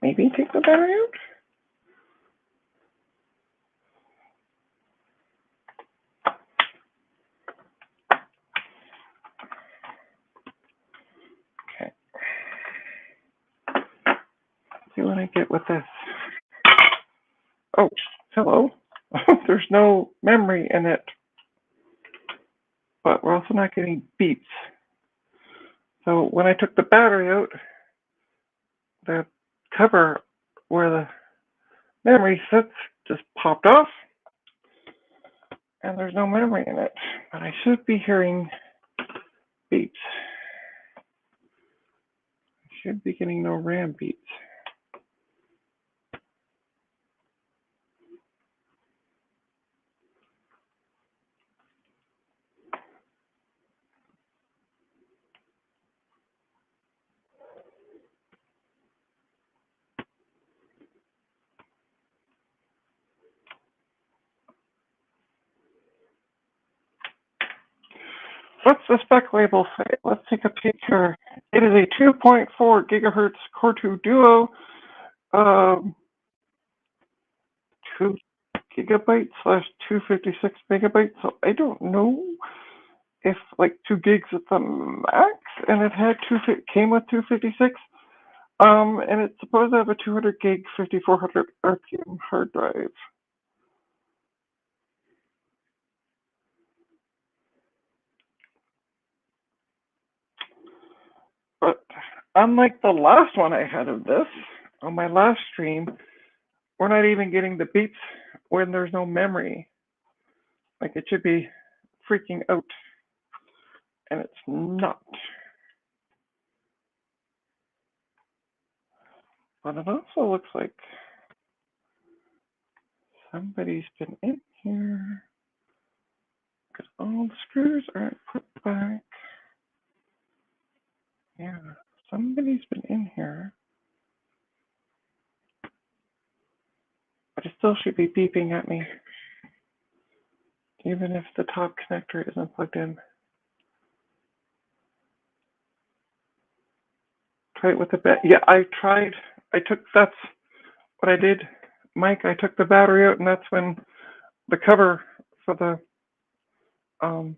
Maybe take the battery out? Okay. Let's see what I get with this. Oh, hello. There's no memory in it. But we're also not getting beeps. So when I took the battery out, the cover where the memory sits just popped off, and there's no memory in it. But I should be hearing beeps. I should be getting no RAM beeps. What's the spec label say? Let's take a peek here. It is a 2.4 gigahertz Core 2 Duo, 2 gigabytes slash 256 megabytes. So I don't know if like 2 gigs at the max, and it had came with 256. And it's supposed to have a 200 gig 5400 RPM hard drive. unlike the last one I had of this, on my last stream, we're not even getting the beeps when there's no memory. Like it should be freaking out, and it's not. But it also looks like somebody's been in here because all the screws aren't put back. Yeah, somebody's been in here. But it still should be beeping at me, even if the top connector isn't plugged in. Try it with the bat. Yeah, I tried. That's what I did, Mike. I took the battery out, and that's when the cover for the um,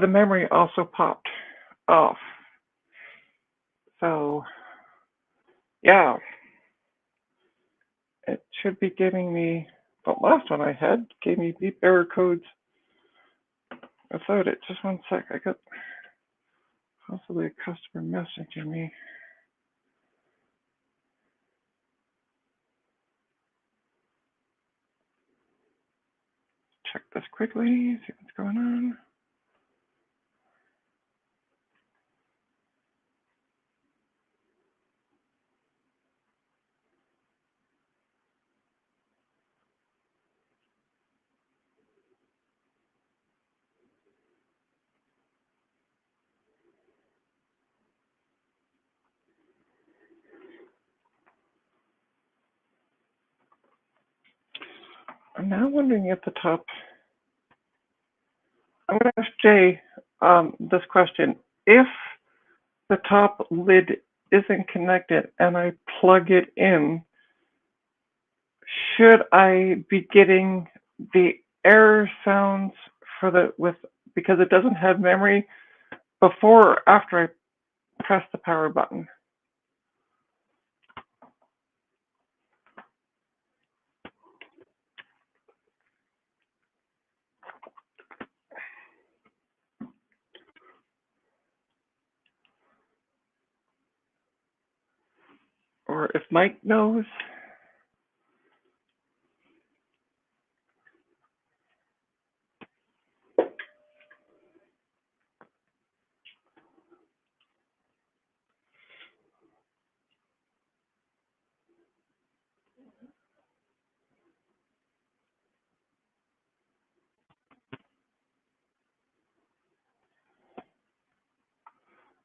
memory also popped off. So yeah, it should be giving me. The last one I had gave me beep error codes without it. Just one sec. I got possibly a customer messaging me. Check this quickly. See what's going on. I'm now wondering if the top. I'm going to ask Jay this question. If the top lid isn't connected and I plug it in, should I be getting the error sounds for because it doesn't have memory before or after I press the power button? Or if Mike knows?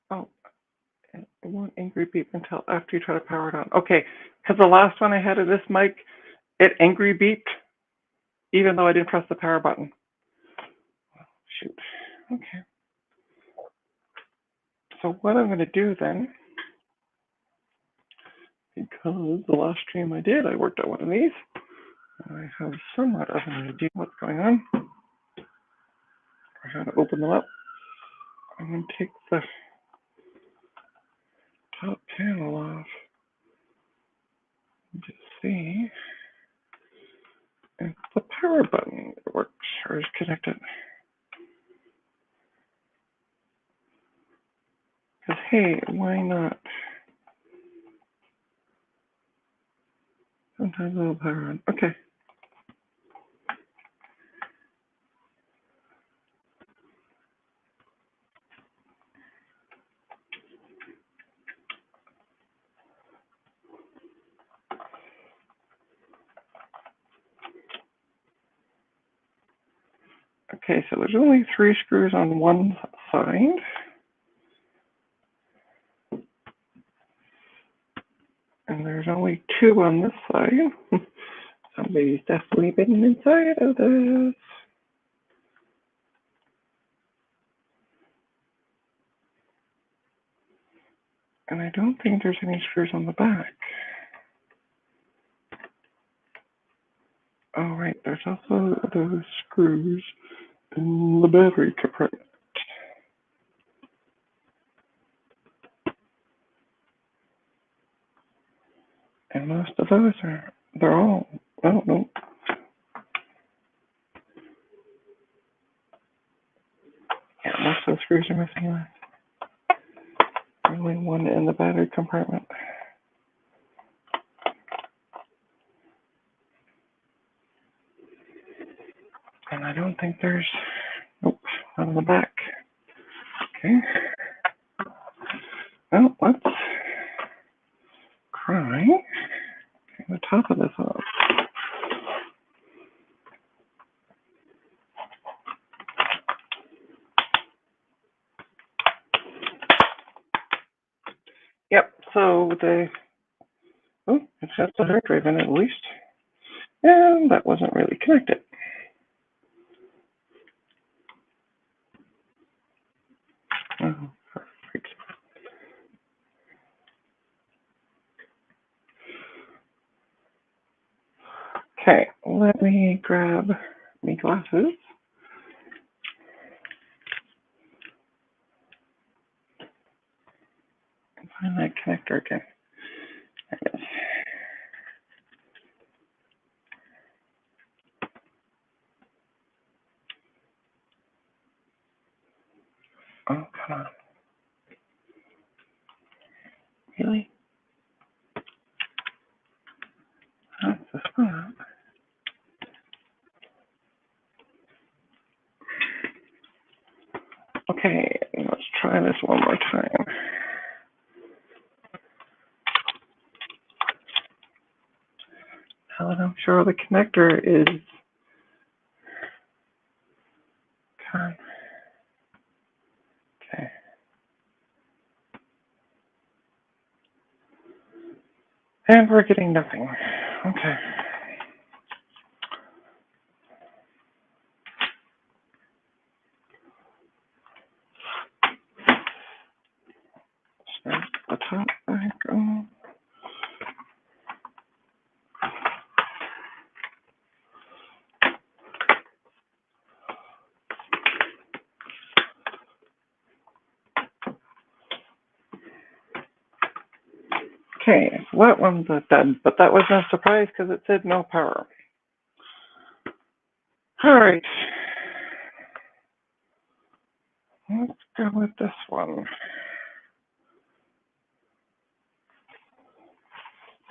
Oh, it won't angry beep until after you try to power it on. Okay, because the last one I had of this mic, it angry beeped even though I didn't press the power button. Shoot. Okay. So what I'm going to do then, because the last stream I did, I worked on one of these. I have somewhat of an idea what's going on. I gotta open them up. I'm going to take the top panel off and just see if the power button works or is connected. Because hey, why not? Sometimes a little power on. Okay. Okay, so there's only 3 screws on one side. And there's only 2 on this side. Somebody's definitely been inside of this. And I don't think there's any screws on the back. Oh, right, there's also those screws in the battery compartment. And most of those they're all, I don't know. Yeah, most of the screws are missing left. only one in the battery compartment. And I don't think there's, nope, not in the back. Okay. Well, let's try the top of this off. Yep, so it has the hard drive in it at least. And that wasn't really connected. Oh, perfect. Okay, let me grab my glasses. And find that connector again. There it is. Oh, come on. Really? That's the spot. Okay, let's try this one more time. Now that I'm sure the connector is okay. And we're getting nothing. Okay. Start the top back on. Okay, so that one's done, but that was no surprise because it said no power. All right. Let's go with this one.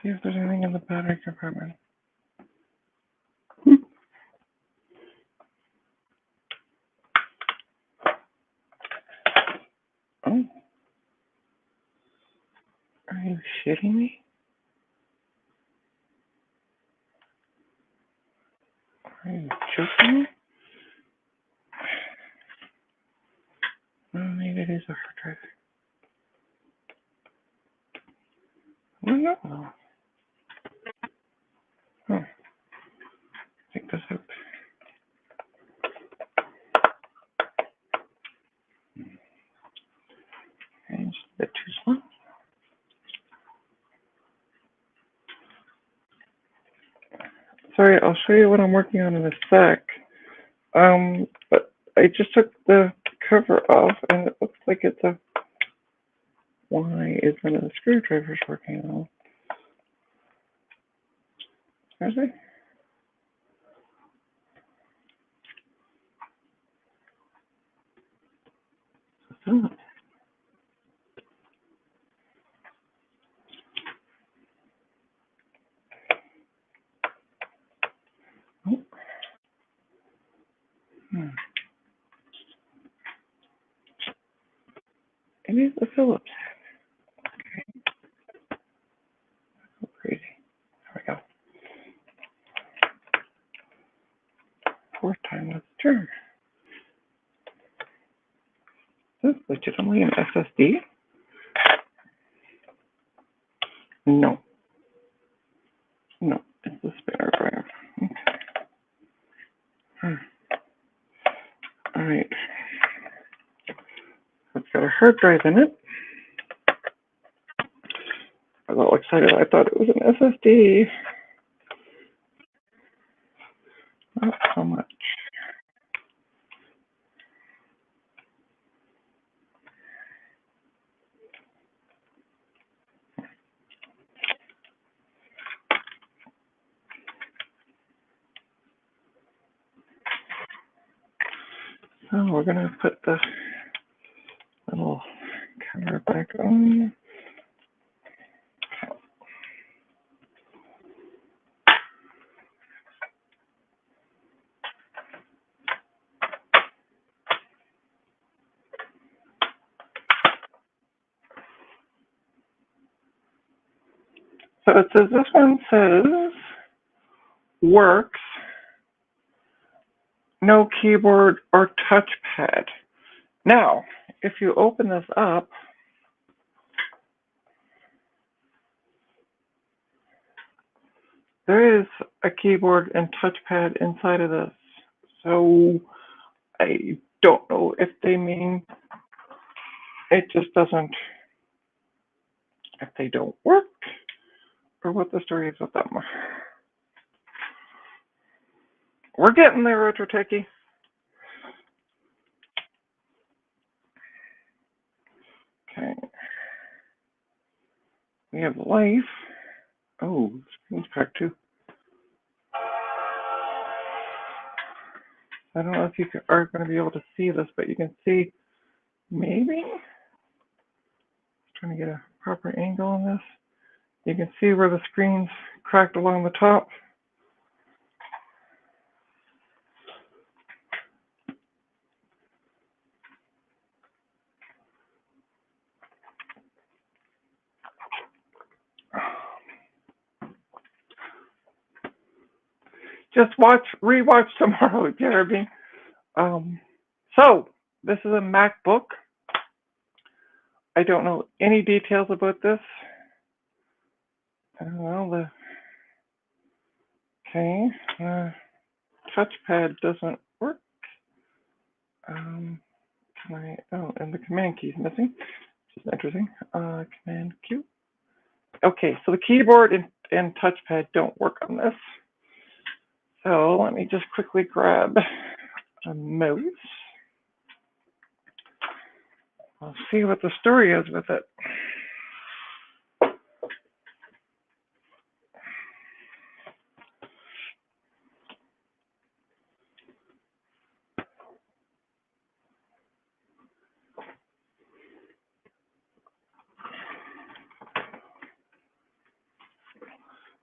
See if there's anything in the battery compartment. Oh. Are you shitting me? Are you joking me? Oh, maybe it is a hard drive. I don't know. Oh. Take this out. Okay, just a bit too small. Sorry, I'll show you what I'm working on in a sec. But I just took the cover off and it looks like it's a, why is one of the screwdrivers working on? Are they? Oh. Oh. It is a Phillips. Okay. Oh, crazy. There we go. Fourth time was the charm. Is this legitimately an SSD? No. No, it's a spinner drive. Okay. All right. It's got a hard drive in it. I was all excited. I thought it was an SSD. Not so much. So we're going to put the little We're back on. So it says, this one says, works, no keyboard or touchpad. Now, if you open this up, there is a keyboard and touchpad inside of this. So I don't know if they mean it just doesn't, if they don't work, or what the story is with them. We're getting there, Retro Techie. Okay. We have life. Oh, screen's packed too. I don't know if you are going to be able to see this, but you can see, maybe, trying to get a proper angle on this. You can see where the screen's cracked along the top. Just rewatch tomorrow, Jeremy. So this is a MacBook. I don't know any details about this. I don't know touchpad doesn't work. And the command key is missing, which is interesting. Command Q. Okay, so the keyboard and touchpad don't work on this. So let me just quickly grab a mouse. I'll see what the story is with it.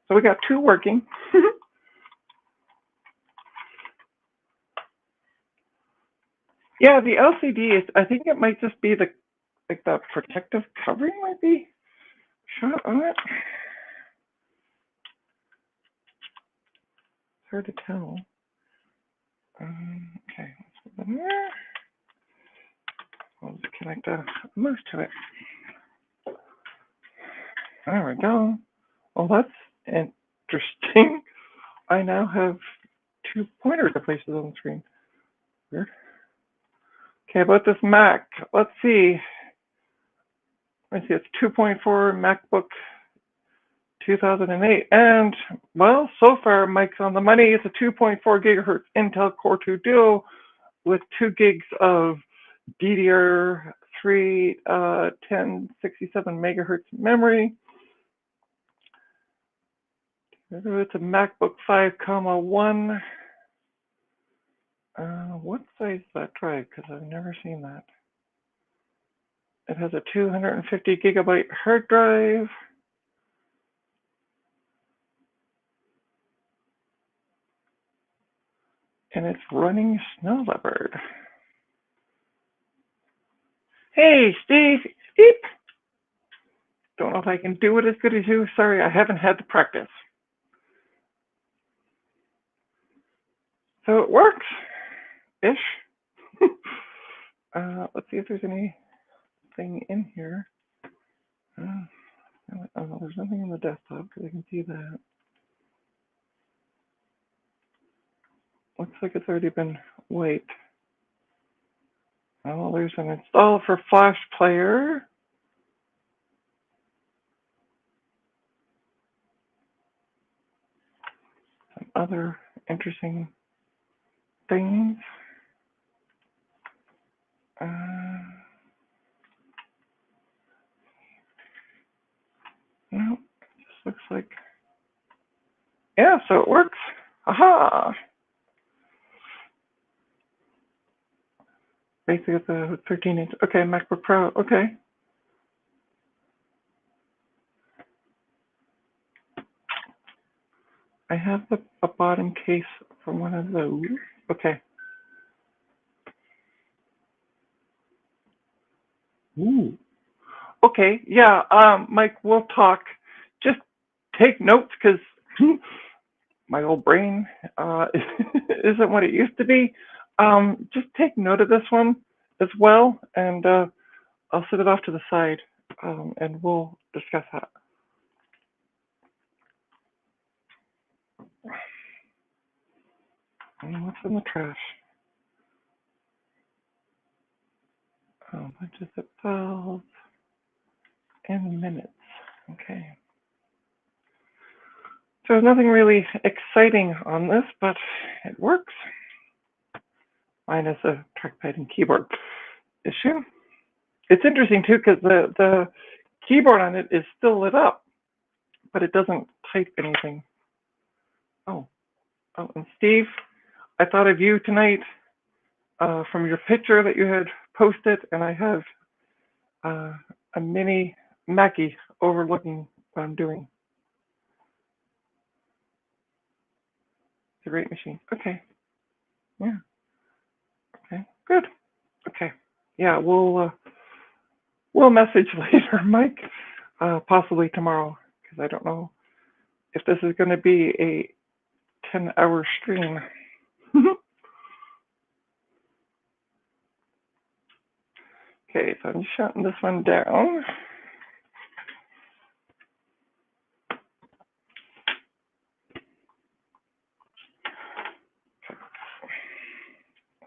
So we got two working. Yeah, the LCD is, I think it might just be the protective covering might be shot on it. It's hard to tell. Okay, let's put that in there. We'll just connect a mouse to it. There we go. Well, that's interesting. I now have two pointers to places on the screen. Weird. Okay, about this Mac, let's see. Let's see, it's 2.4 MacBook 2008. And, well, so far, Mike's on the money. It's a 2.4 gigahertz Intel Core 2 Duo with 2 gigs of DDR3 1067 megahertz memory. It's a MacBook 5, 1. What size is that drive? Because I've never seen that. It has a 250 gigabyte hard drive. And it's running Snow Leopard. Hey, Steve. Eep. Don't know if I can do it as good as you. Sorry, I haven't had the practice. So it works-ish. Let's see if there's anything in here. Oh, there's nothing in the desktop because I can see that. Looks like it's already been wiped. Oh, there's an install for Flash Player. Some other interesting things. No, it just looks like, yeah, so it works. Aha! Basically, it's a 13-inch. Okay, MacBook Pro. Okay. I have a bottom case for one of those. Okay. Ooh. Okay. Yeah. Mike, we'll talk. Just take notes because my old brain isn't what it used to be. Just take note of this one as well, and I'll set it off to the side, and we'll discuss that. What's in the trash? Bunch of zip files and minutes. Okay. So there's nothing really exciting on this, but it works. Mine is a trackpad and keyboard issue. It's interesting too because the keyboard on it is still lit up, but it doesn't type anything. Oh, and Steve, I thought of you tonight from your picture that you had posted, and I have a mini Mackie overlooking what I'm doing. It's a great machine. Okay. Yeah. Okay. Good. Okay. Yeah, we'll message later, Mike. Possibly tomorrow, because I don't know if this is going to be a 10-hour stream. Okay, so I'm just shutting this one down.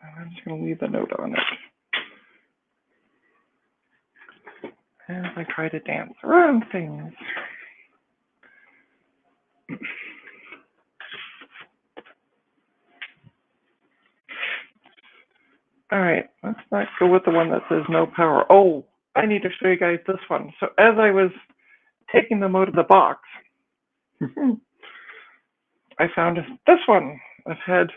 I'm just going to leave a note on it. As I try to dance around things. All right, let's not go with the one that says no power. Oh, I need to show you guys this one. So as I was taking them out of the box, I found this one. I've had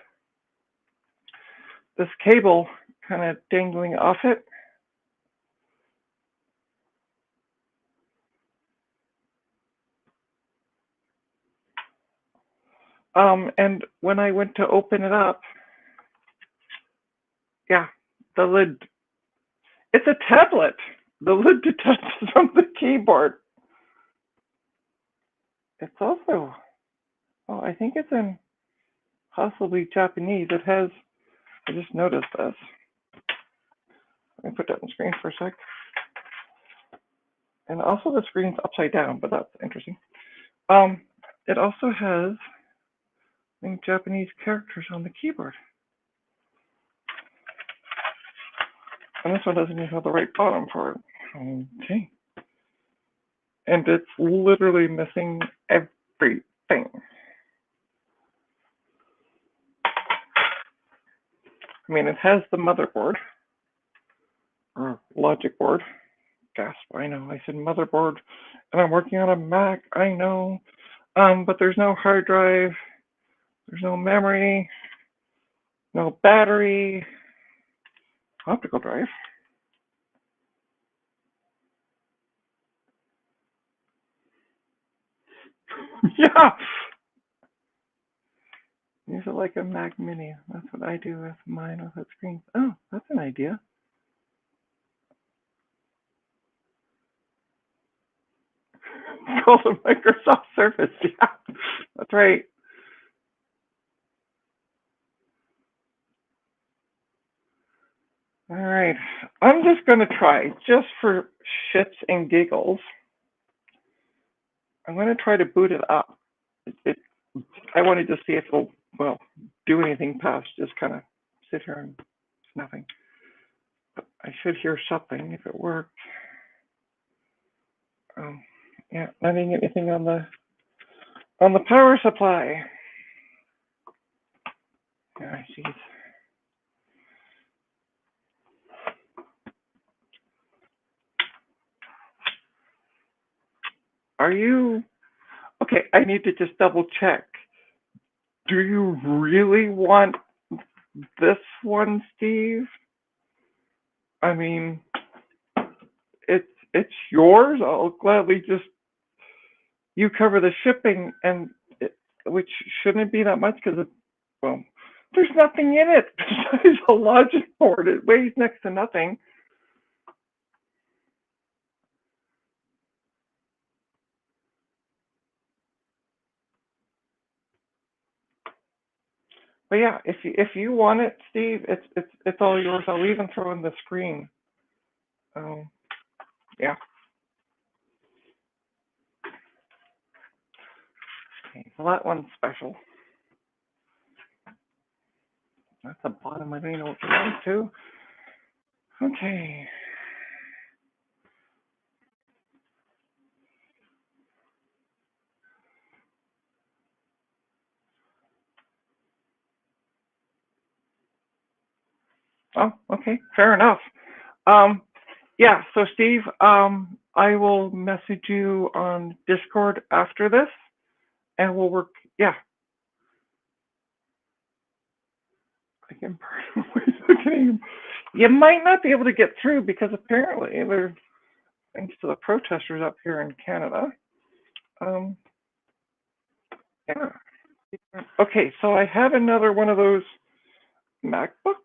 this cable kind of dangling off it. And when I went to open it up, yeah, the lid, it's a tablet. The lid detaches from the keyboard. It's also, oh, I think it's in possibly Japanese. It has, I just noticed this. Let me put that on the screen for a sec. And also the screen's upside down, but that's interesting. It also has, I think, Japanese characters on the keyboard. And this one doesn't even have the right bottom for it. Okay. And it's literally missing everything. I mean, it has the motherboard, or logic board. Gasp, I know, I said motherboard, and I'm working on a Mac, I know. But there's no hard drive, there's no memory, no battery, optical drive. Yeah. Use it like a Mac Mini. That's what I do with mine with that screen. Oh, that's an idea. It's called a Microsoft Surface. Yeah, that's right. All right. I'm just going to try, just for shits and giggles, I'm going to try to boot it up. I wanted to see if it'll, well, do anything past just kind of sit here and it's nothing. But I should hear something if it worked. Yeah, not getting anything on the power supply. Yeah, geez. Are you okay? I need to just double check. Do you really want this one, Steve? I mean, it's yours. I'll gladly just you cover the shipping and which shouldn't be that much because, well, there's nothing in it besides a logic board. It weighs next to nothing. But yeah, if you want it, Steve, it's all yours. I'll even throw in the screen. Yeah. Okay, so that one's special. That's the bottom. I don't even know what it belongs to. Okay. Oh, okay. Fair enough. Um, yeah. So Steve, I will message you on Discord after this, and we'll work. Yeah. I can. You might not be able to get through because apparently they're thanks to the protesters up here in Canada. Um, yeah. Okay, so I have another one of those MacBooks.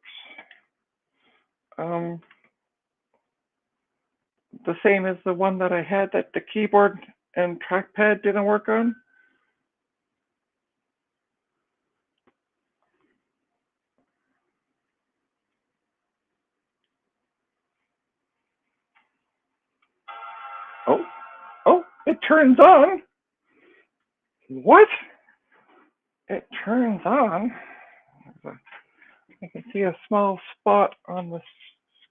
Um, the same as the one that I had that the keyboard and trackpad didn't work on. Oh, oh, it turns on. What? It turns on. I can see a small spot on the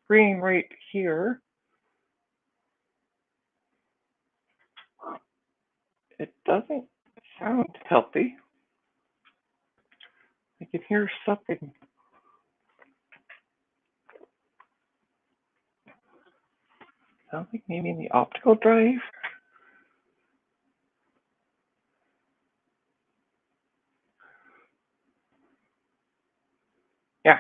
screen right here. It doesn't sound healthy. I can hear something. Sounds like maybe in the optical drive. Yeah.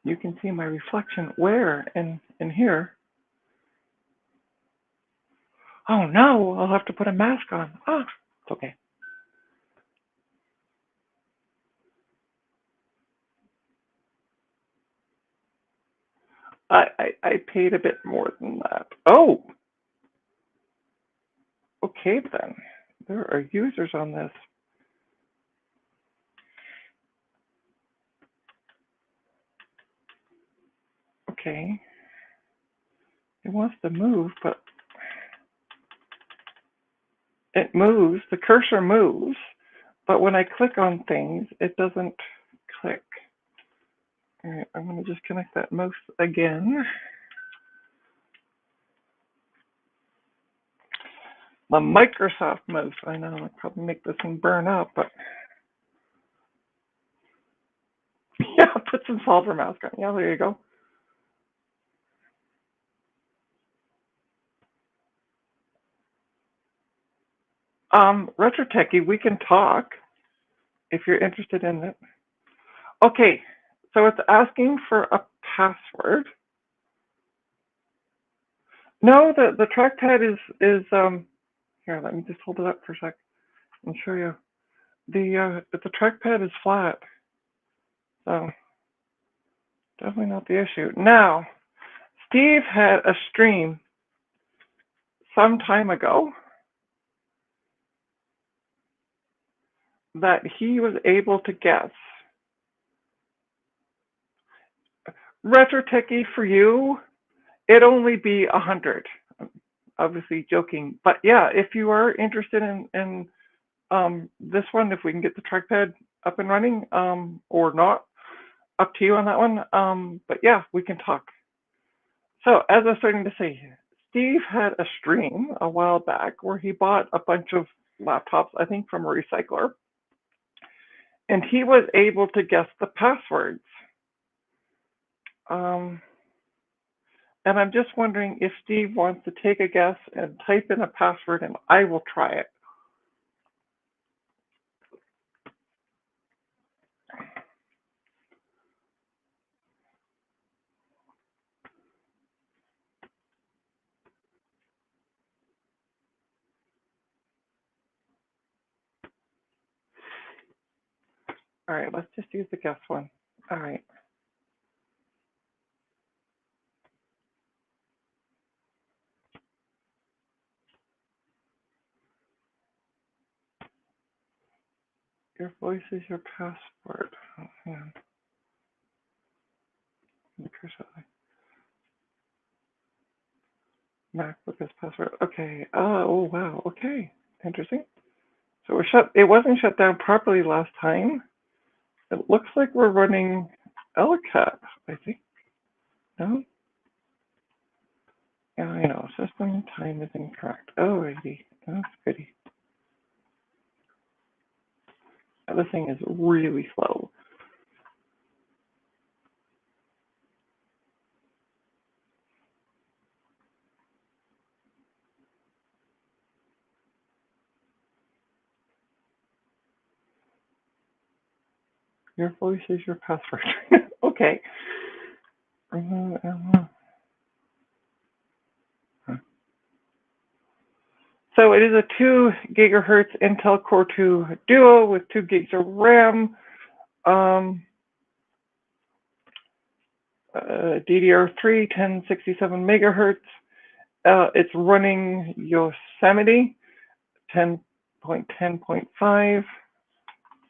You can see my reflection where in here. Oh no, I'll have to put a mask on. Ah, it's okay. I paid a bit more than that. Oh, okay then. There are users on this. Okay. It wants to move, but it moves. The cursor moves, but when I click on things, it doesn't click. All right, I'm going to just connect that mouse again. The Microsoft mouse. I know I'll probably make this thing burn up, but yeah, put some solver mask on. Yeah, there you go. Retro Techie, we can talk if you're interested in it. Okay, so it's asking for a password. No, the trackpad is here. Let me just hold it up for a sec and show you. But the trackpad is flat, so definitely not the issue. Now, Steve had a stream some time ago that he was able to guess. Retro Techie, for you, it'd only be 100. Obviously joking, but yeah, if you are interested in this one, if we can get the trackpad up and running, or not, up to you on that one. But yeah, we can talk. So as I was starting to say, Steve had a stream a while back where he bought a bunch of laptops, I think from a recycler, and he was able to guess the passwords. And I'm just wondering if Steve wants to take a guess and type in a password, and I will try it. All right, let's just use the guess one. All right. Your voice is your passport. Oh, hang on. MacBook is password. Okay. Oh wow. Okay. Interesting. So we're shut. It wasn't shut down properly last time. It looks like we're running LCAP. I think. No. Yeah, I know. System time is incorrect. Alrighty. That's pretty. This thing is really slow. Your voice is your password. Okay. So it is a 2 gigahertz Intel Core 2 Duo with 2 gigs of RAM. DDR3 1067 megahertz. It's running Yosemite 10.10.5.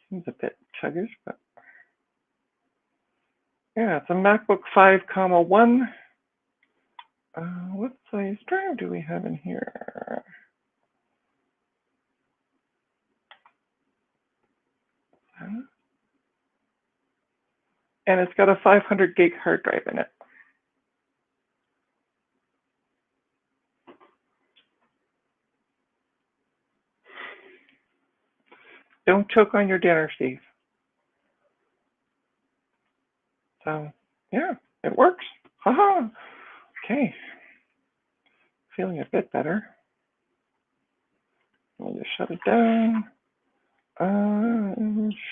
Seems a bit chuggish, but yeah, it's a MacBook 5, 1. What size drive do we have in here? And it's got a 500 gig hard drive in it. Don't choke on your dinner, Steve. So, yeah, it works. Haha. Okay. Feeling a bit better. We'll just shut it down.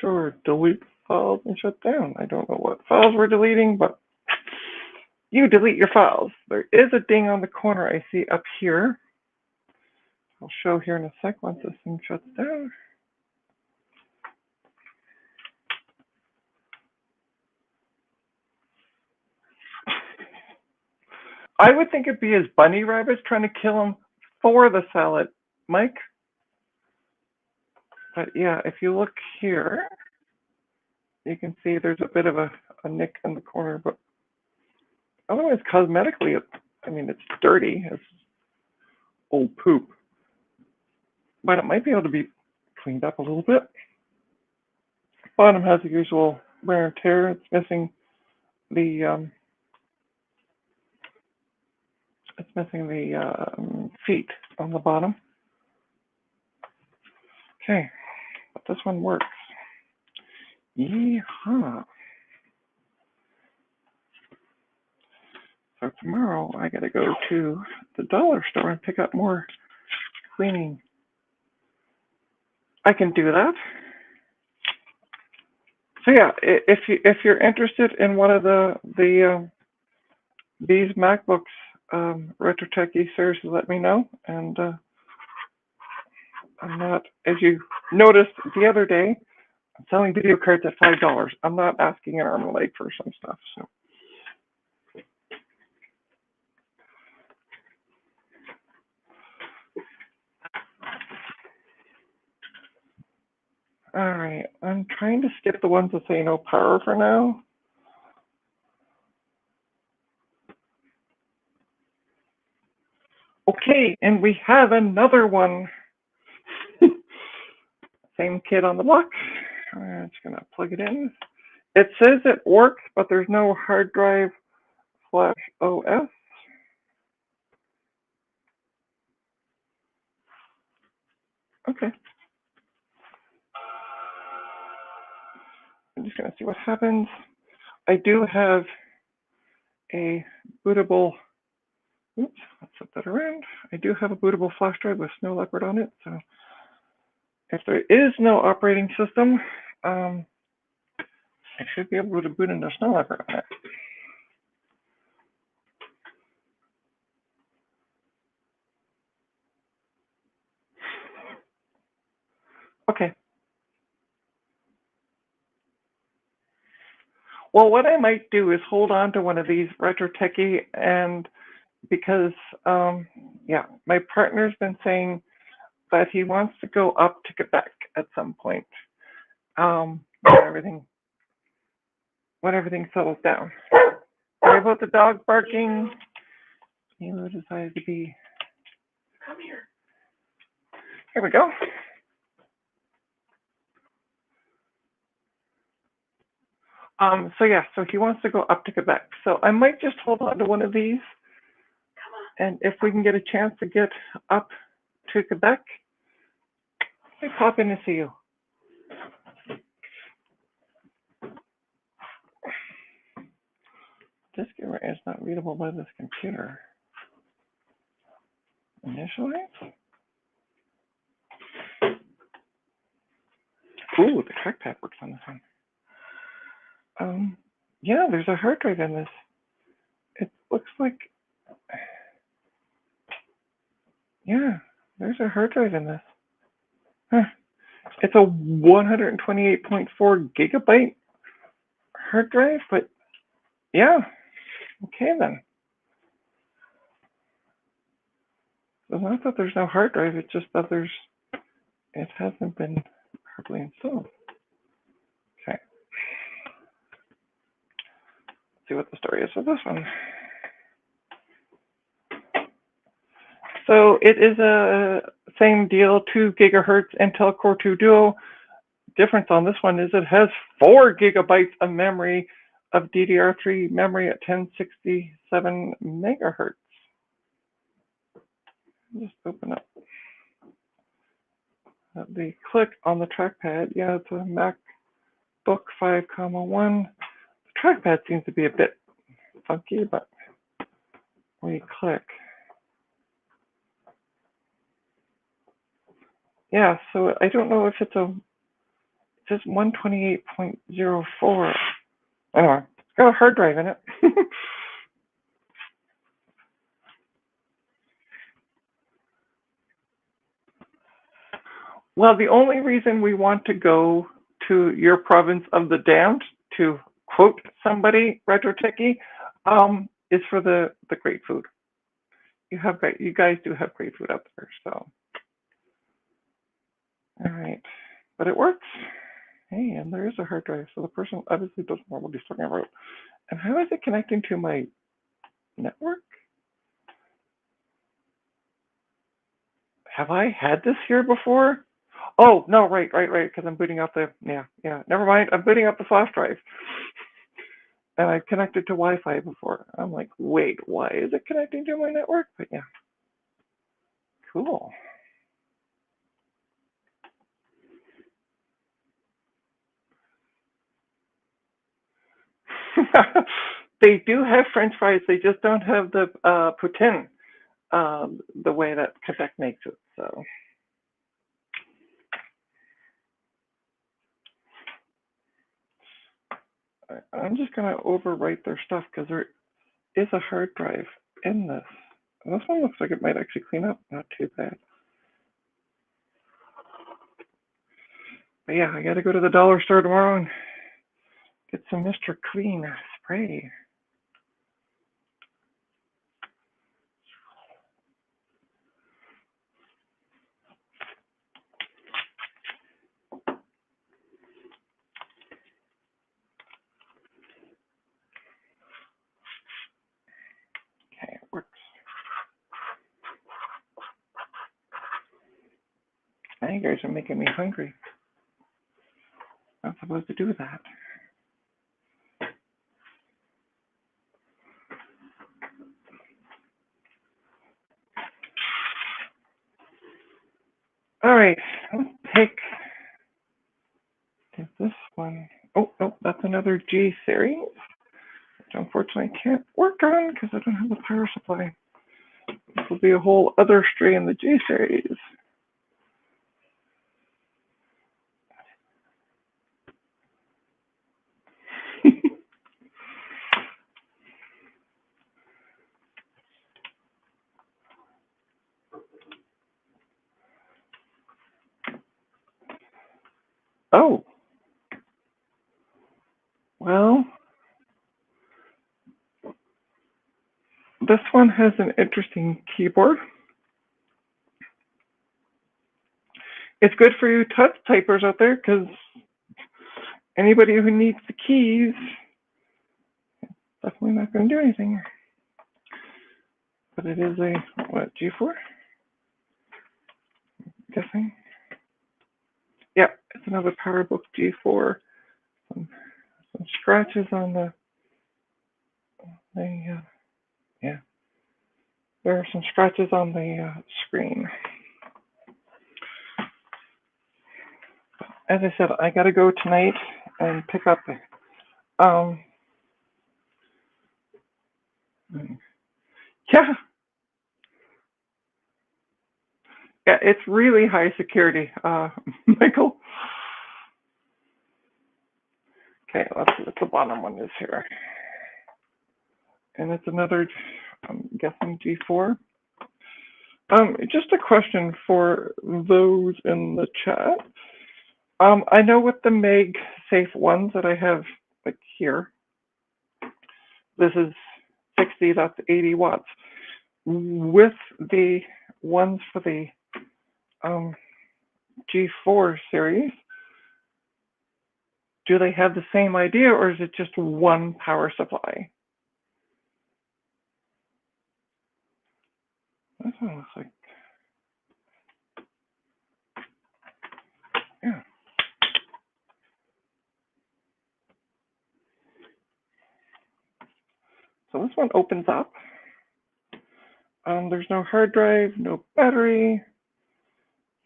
Sure, delete files and shut down. I don't know what files we're deleting, but you delete your files. There is a ding on the corner I see up here. I'll show here in a sec once this thing shuts down. I would think it'd be his bunny rabbits trying to kill him for the salad, Mike. But yeah, if you look here, you can see there's a bit of a nick in the corner, but otherwise, cosmetically, I mean, it's dirty. It's old poop. But it might be able to be cleaned up a little bit. Bottom has the usual wear and tear. It's missing the feet on the bottom. Okay, but this one works. Yeehaw. So tomorrow I gotta go to the dollar store and pick up more cleaning. I can do that. So yeah, if you're interested in one of these MacBooks, Retro Techie seriously let me know. And I'm not, as you noticed the other day, I'm selling video cards at $5. I'm not asking an arm and a leg for some stuff. So. All right, I'm trying to skip the ones that say no power for now. Okay, and we have another one. Same kid on the block. I'm just gonna plug it in. It says it works, but there's no hard drive /OS. Okay. I'm just gonna see what happens. I do have a bootable, oops, let's flip that around. I do have a bootable flash drive with Snow Leopard on it, so if there is no operating system, I should be able to boot into Snow Leopard on it. Okay. Well, what I might do is hold on to one of these Retro Techie, and because yeah, my partner's been saying that he wants to go up to Quebec at some point. When everything settles down. Sorry about the dog barking. He decided to be. Come here. Here we go. So yeah, so he wants to go up to Quebec. So I might just hold on to one of these, and if we can get a chance to get up to Quebec, I pop in to see you. This is not readable by this computer. Initialize? Ooh, the trackpad works on this one. Yeah, there's a hard drive in this. It looks like, yeah, there's a hard drive in this. Huh. It's a 128.4 gigabyte hard drive, but yeah, okay then. It's not that there's no hard drive, it's just that it hasn't been properly installed. Okay. Let's see what the story is with this one. So it is a same deal, 2 gigahertz Intel Core 2 Duo. Difference on this one is it has 4 gigabytes of memory of DDR3 memory at 1067 megahertz. Just open up the click on the trackpad. Yeah, it's a MacBook 5,1. The trackpad seems to be a bit funky, but when you click, yeah. So I don't know if it's it says 128.04. Anyway, it's got a hard drive in it. Well, the only reason we want to go to your province of the damned, to quote somebody, Retro Techie, is for the great food. You guys do have great food up there, so. All right, but it works. Hey, and there is a hard drive, so the person obviously doesn't know what he's talking about. And how is it connecting to my network? Have I had this here before? Oh, no, right, because I'm booting up yeah, never mind. I'm booting up the flash drive. And I connected to Wi-Fi before. I'm like, wait, why is it connecting to my network? But yeah, cool. They do have French fries. They just don't have the poutine the way that Quebec makes it. So. I'm just going to overwrite their stuff because there is a hard drive in this. And this one looks like it might actually clean up. Not too bad. But yeah, I got to go to the dollar store tomorrow and get some Mr. Clean spray. Okay, it works. Now you guys are making me hungry. I'm not supposed to do that. All right, let's take this one. Oh, no, that's another G series, which unfortunately I can't work on because I don't have the power supply. This will be a whole other stray in the G series. Oh. Well, This one has an interesting keyboard. It's good for you touch typers out there because anybody who needs the keys, definitely not going to do anything. But it is a, what, G4? I'm guessing. Yeah, it's another PowerBook G4. Some scratches on the yeah. There are some scratches on the screen. As I said, I got to go tonight and pick up. Yeah, yeah, it's really high security, Michael. Okay, let's see what the bottom one is here. And it's another, I'm guessing G4. Just a question for those in the chat. I know with the MagSafe ones that I have, like here, this is 60, that's 80 watts. With the ones for the G4 series, do they have the same idea, or is it just one power supply? This one looks like, yeah. So this one opens up. There's no hard drive, no battery.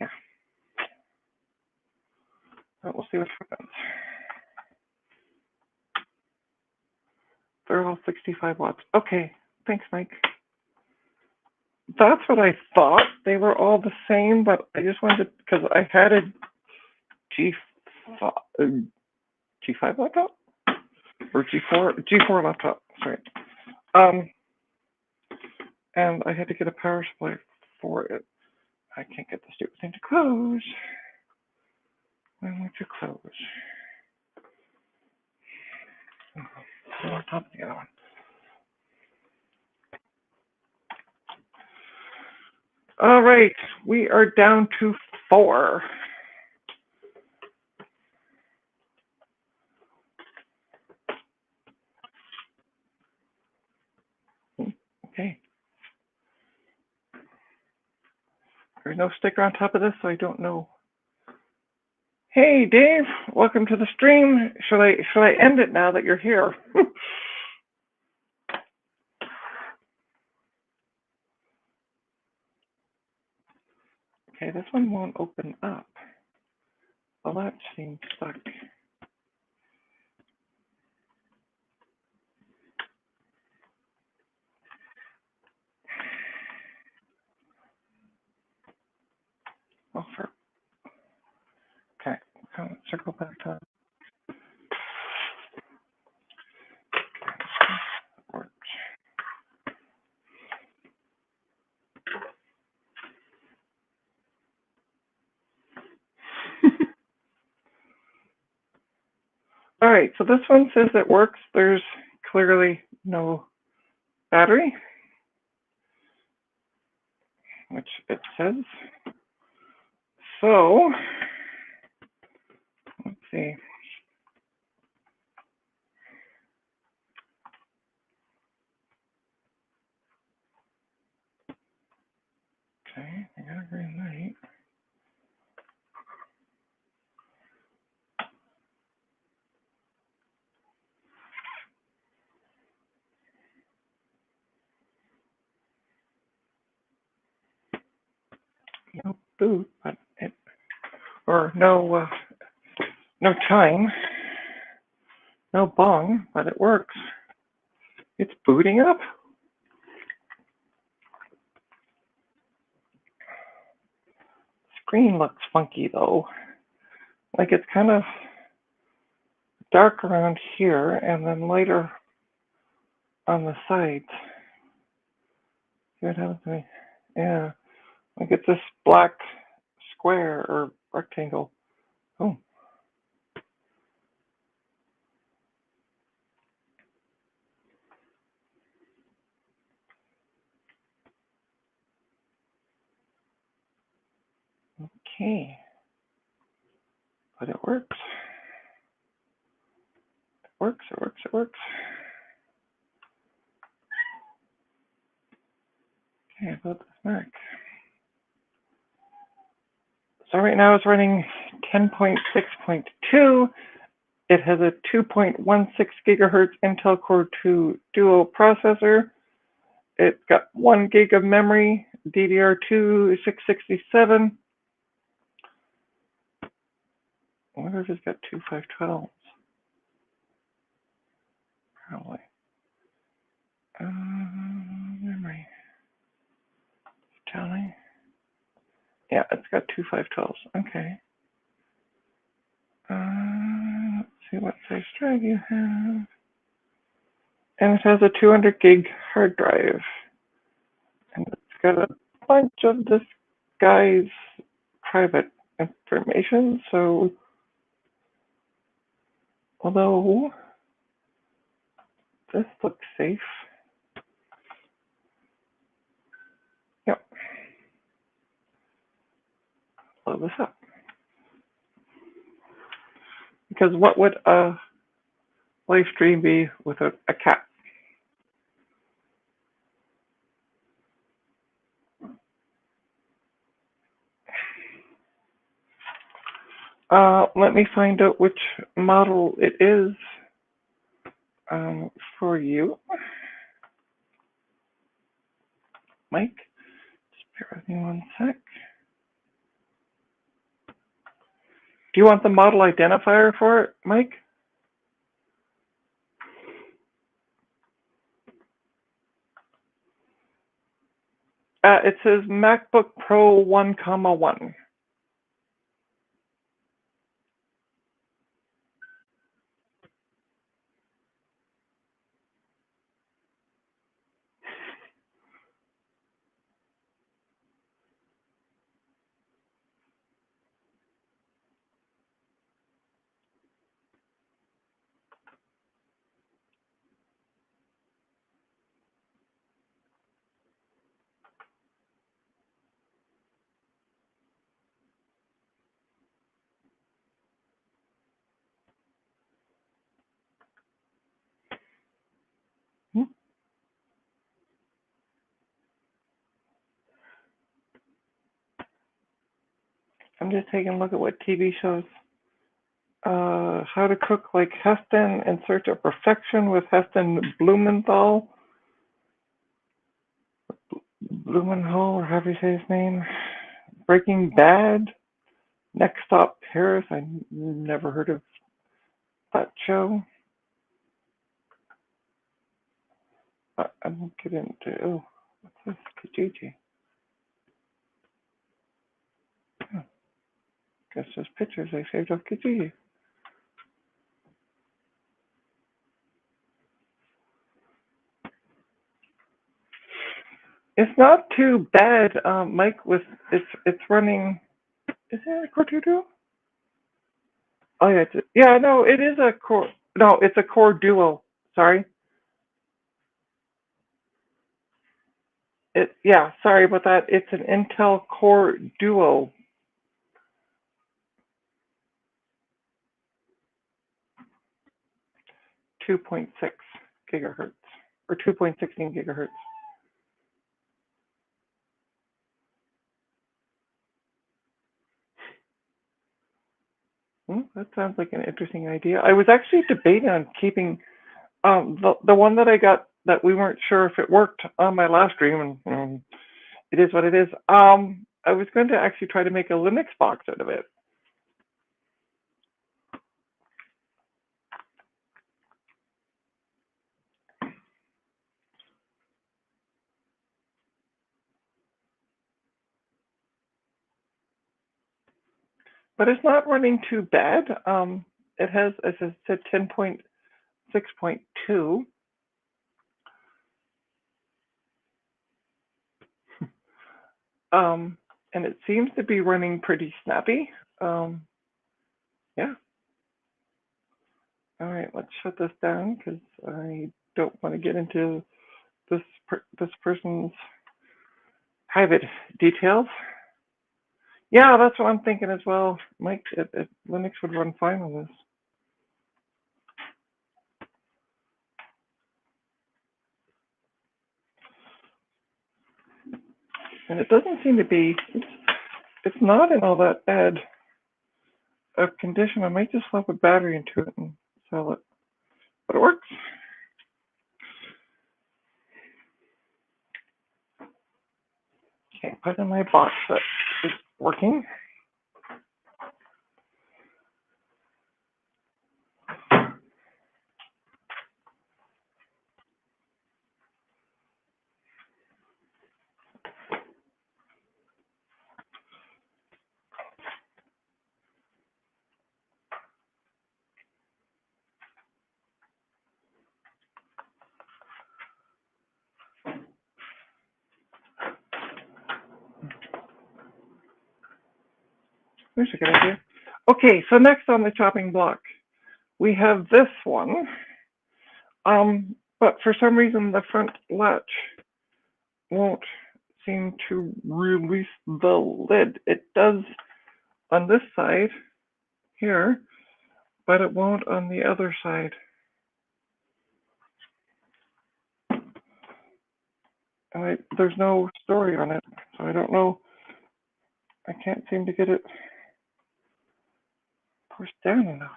Yeah. So we'll see what happens. They're all 65 watts. Okay, thanks, Mike. That's what I thought. They were all the same, but I just wanted to, because I had a G5 laptop or G4 laptop. Sorry. And I had to get a power supply for it. I can't get the stupid thing to close. I want to close. On top of the other one. All right, we are down to 4. Okay. There's no sticker on top of this, so I don't know. Hey, Dave, welcome to the stream. Should I end it now that you're here? Okay, this one won't open up. Well, that seems stuck. Oh, okay, circle back to works. All right, so this one says it works. There's clearly no battery, which it says. So, let's see. Okay, I got a green light. No boot, but it, or no chime, no bong, but it works. It's booting up. Screen looks funky though. Like it's kind of dark around here and then lighter on the sides. See what happens to me? Yeah, like it's this black square or rectangle. Oh. Okay. But it works. It works, it works, it works. Okay, about this Mac. So right now it's running 10.6.2. It has a 2.16 gigahertz Intel Core 2 Duo processor. It's got 1 gig of memory, DDR2 667. I wonder if it's got two 512s. Probably. Memory. Telling. Yeah, it's got two 512s. Okay. Let's see what size drive you have. And it has a 200 gig hard drive. And it's got a bunch of this guy's private information. So, although this looks safe. Yep. Load this up. Because what would a live stream be without a cat? Let me find out which model it is for you. Mike, just bear with me one sec. Do you want the model identifier for it, Mike? It says MacBook Pro 1,1. I'm just taking a look at what TV shows. How to Cook Like Heston, In Search of Perfection with Heston Blumenthal. Blumenthal, or however you say his name. Breaking Bad. Next Stop Paris. I never heard of that show. I'm getting into, oh, what's this? Kijiji. Oh, guess there's pictures I saved of Kijiji. It's not too bad, Mike. With it's running. Is it a Core 2 Duo? Oh yeah, yeah. No, it is a Core. No, it's a Core Duo. Sorry. Yeah. Sorry about that. It's an Intel Core Duo. 2.6 gigahertz or 2.16 gigahertz. That sounds like an interesting idea. I was actually debating on keeping the one that I got that we weren't sure if it worked on my last stream, and it is what it is. I was going to actually try to make a Linux box out of it. But it's not running too bad. It has, as I said, 10.6.2. And it seems to be running pretty snappy. Yeah. All right, let's shut this down because I don't want to get into this person's private details. Yeah, that's what I'm thinking as well. Mike, Linux would run fine on this. And it doesn't seem to be, it's not in all that bad of condition. I might just slap a battery into it and sell it. But it works. Okay, put in my box that is working. There's a good idea. Okay, so next on the chopping block, we have this one. But for some reason, the front latch won't seem to release the lid. It does on this side here, but it won't on the other side. And there's no story on it, so I don't know. I can't seem to get it pushed down enough.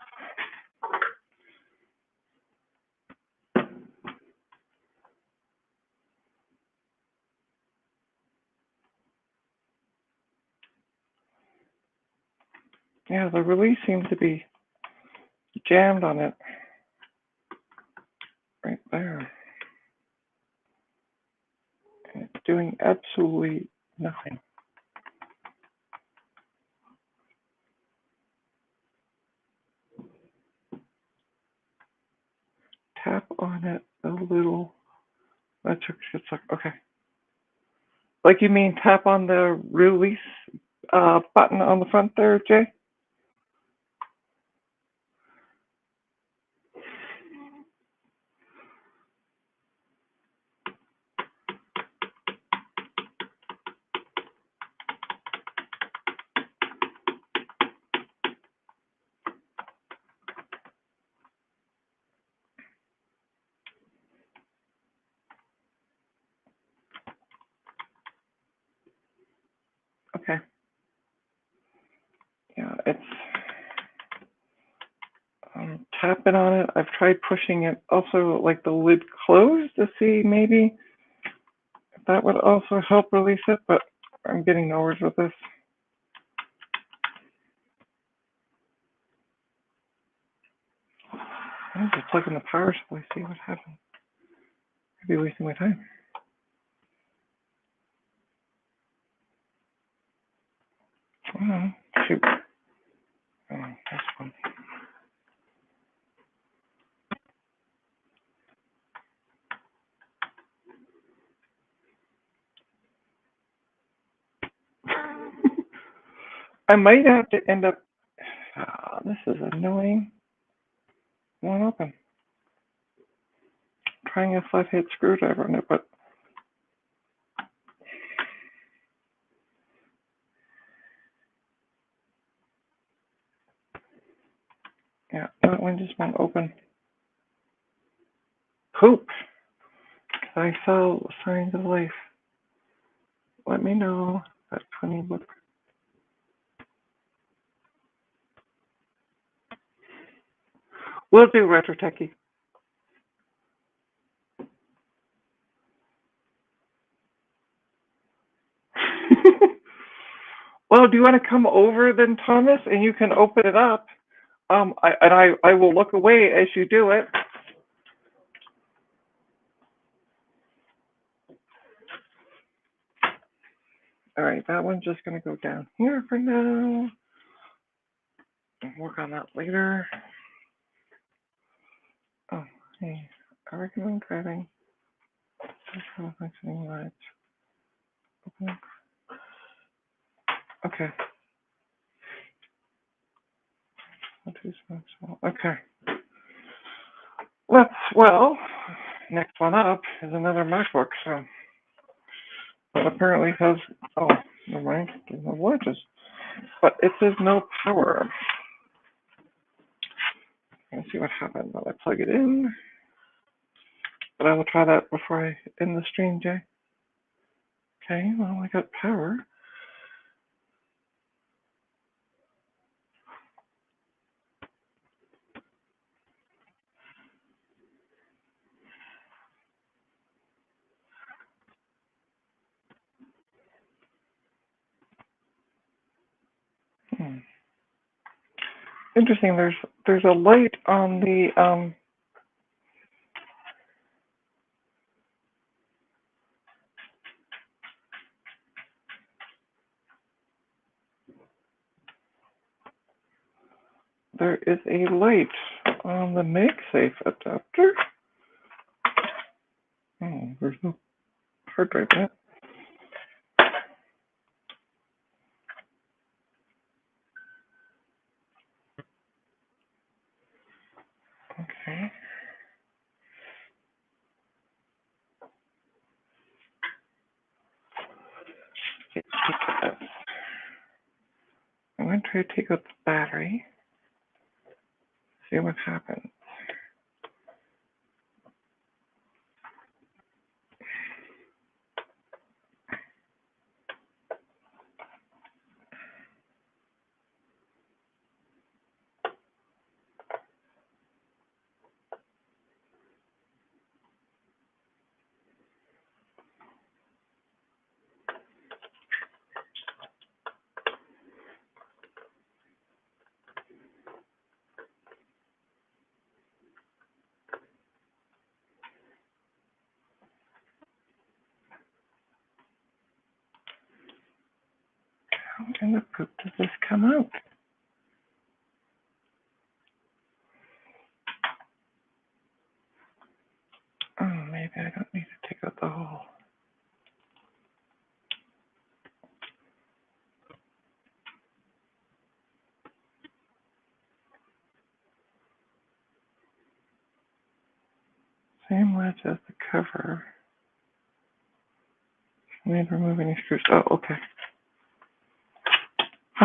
Yeah, the release seems to be jammed on it right there. And it's doing absolutely nothing. Tap on it a little. That took it's like okay. Like you mean tap on the release button on the front there, Jay? Okay. Yeah, it's tapping on it. I've tried pushing it also like the lid closed to see maybe if that would also help release it, but I'm getting nowhere with this. I'm just plug in the power supply, see what happens. I'd be wasting my time. Oh, shoot. Oh, that's one. I might have to end up. This is annoying. Won't open. Trying a flathead screwdriver on it, but yeah, that one just won't open. Poop. I saw signs of life. Let me know. That funny look. We'll do Retro Techie. Well, do you want to come over then, Thomas, and you can open it up? I will look away as you do it. All right, that one's just going to go down here for now. I'll work on that later. Oh, hey, I recommend grabbing functioning lights. Okay. Okay. Well, next one up is another MacBook. So, but apparently has, oh, never mind, there's no watches. but it says no power. Let's see what happens when I plug it in. But I will try that before I end the stream, Jay. Okay, well, I got power. Interesting. There's a light on the there is a light on the MagSafe adapter. Oh, there's no hard drive in it. Okay. I'm going to try to take out the battery, see what happens. How in the poop does this come out? Oh, maybe I don't need to take out the whole. Same ledge as the cover. Need to remove any screws. Oh, okay.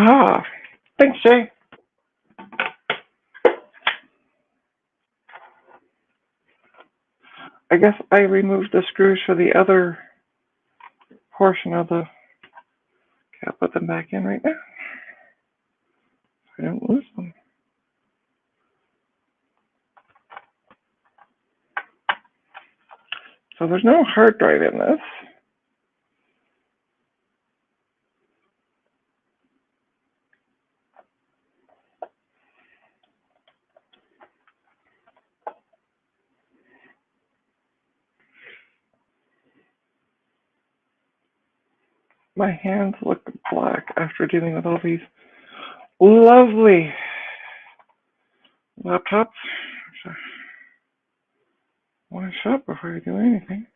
Ah, thanks, Jay. I guess I removed the screws for the other portion of the. Okay, I'll put them back in right now. I don't lose them. So there's no hard drive in this. My hands look black after dealing with all these lovely laptops. So I want to shop before I do anything.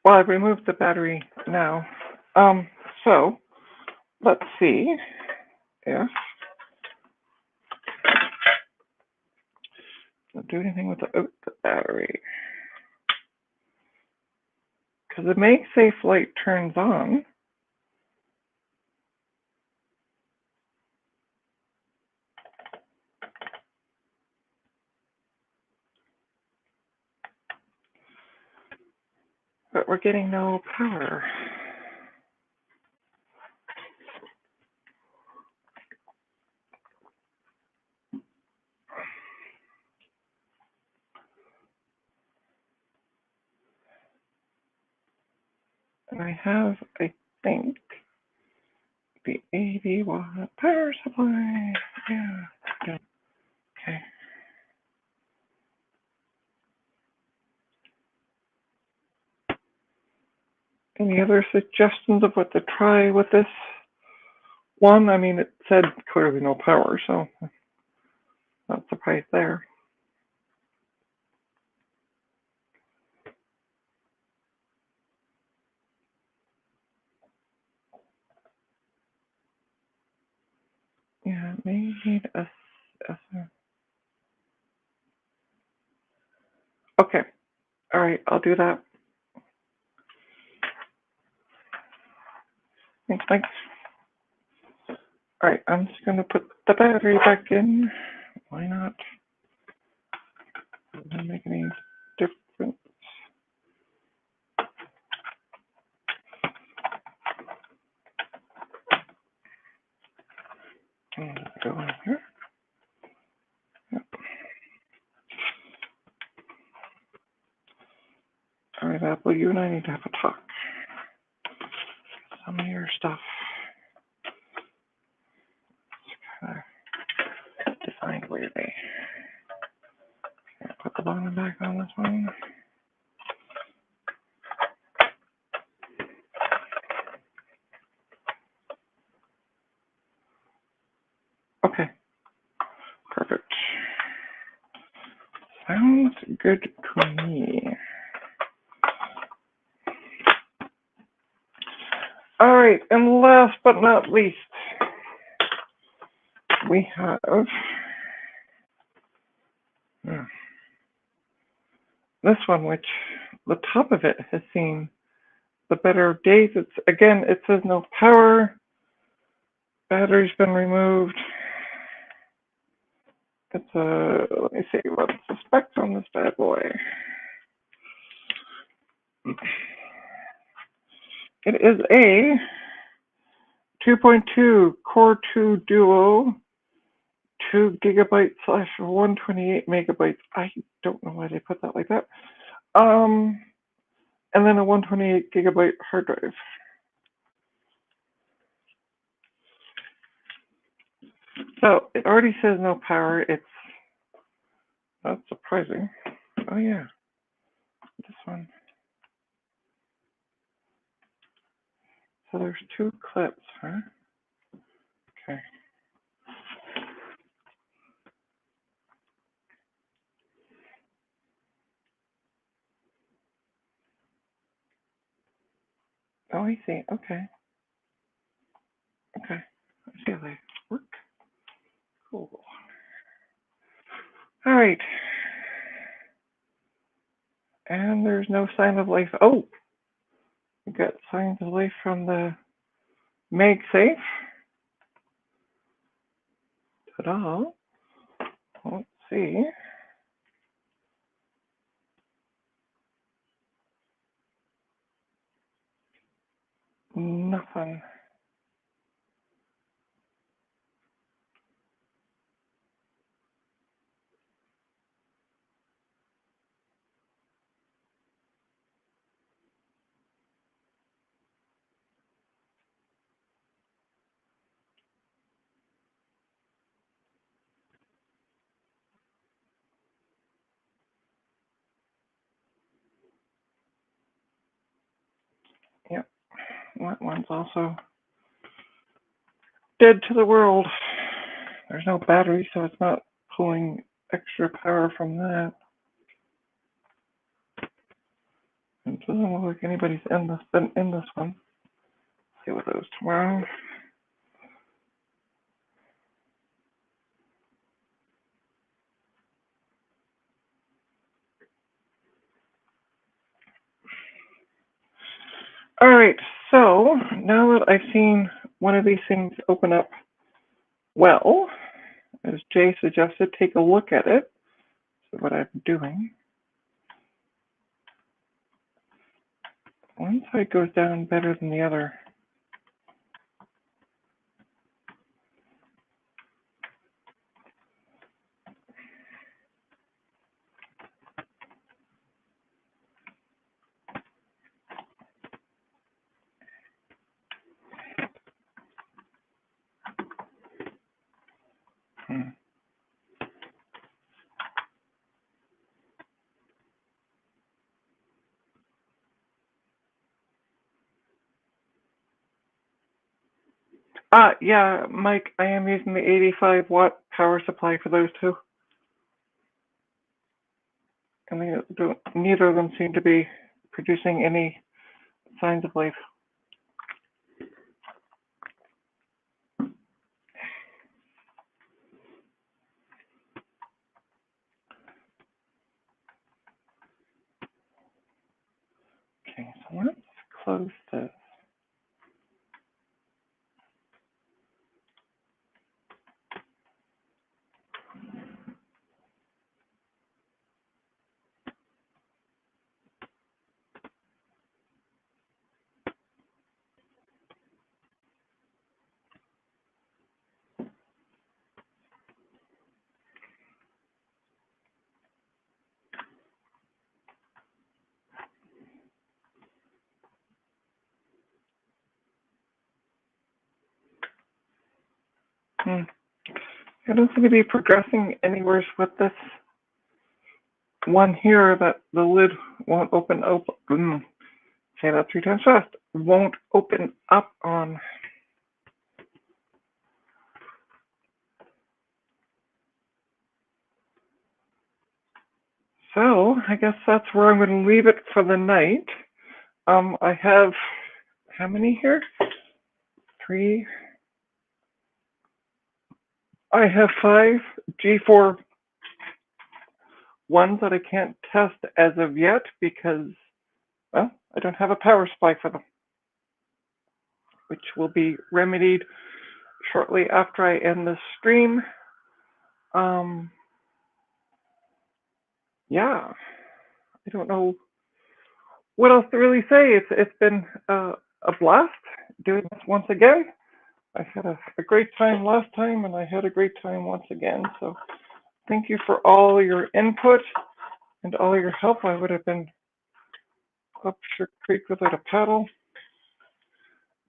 Well, I've removed the battery now. So let's see if I'll do anything with the battery. Because the MagSafe light turns on. But we're getting no power. And I have, I think, the 80-watt power supply. Yeah. Okay. Any other suggestions of what to try with this one? I mean, it said clearly no power, so not surprised there. Yeah, maybe need a. Okay. All right, I'll do that. Thanks. All right, I'm just gonna put the battery back in. Why not? Doesn't make any difference. Go in here. Yep. All right, Apple, you and I need to have a talk. Some of your stuff is kind of designed weirdly. Put the bottom back on this one. Okay, perfect. Sounds good to me. All right, and last but not least, we have this one, which the top of it has seen the better days. It's again, it says no power. Battery's been removed. It's a, let me see, what's the specs on this bad boy? It is a 2.2 Core 2 Duo, 2 gigabyte slash 128 megabytes. I don't know why they put that like that. And then a 128 gigabyte hard drive. So it already says no power. It's not surprising. Oh yeah, this one. So there's 2 clips, huh? Okay. Oh, I see. Okay. Okay. I see how they work. Cool. All right. And there's no sign of life. Oh, we got signs of life from the MagSafe. Ta-da. Let's see. Nothing. Yep. That one's also dead to the world. There's no battery, so it's not pulling extra power from that. It doesn't look like anybody's been in this one. Let's see what those tomorrow. All right, so now that I've seen one of these things open up well, as Jay suggested, take a look at it. So what I'm doing. One side goes down better than the other. Yeah, Mike, I am using the 85-watt power supply for those two. And neither of them seem to be producing any signs of life. Okay, so let's close this. I don't seem to be progressing anywhere with this one here that the lid won't open up. Say that 3 times fast. Won't open up on. So I guess that's where I'm going to leave it for the night. I have how many here? 3. I have 5 G4 ones that I can't test as of yet because, well, I don't have a power supply for them, which will be remedied shortly after I end the stream. Yeah, I don't know what else to really say. It's been a blast doing this once again. I had a great time last time, and I had a great time once again. So thank you for all your input and all your help. I would have been up Sugar Creek without a paddle.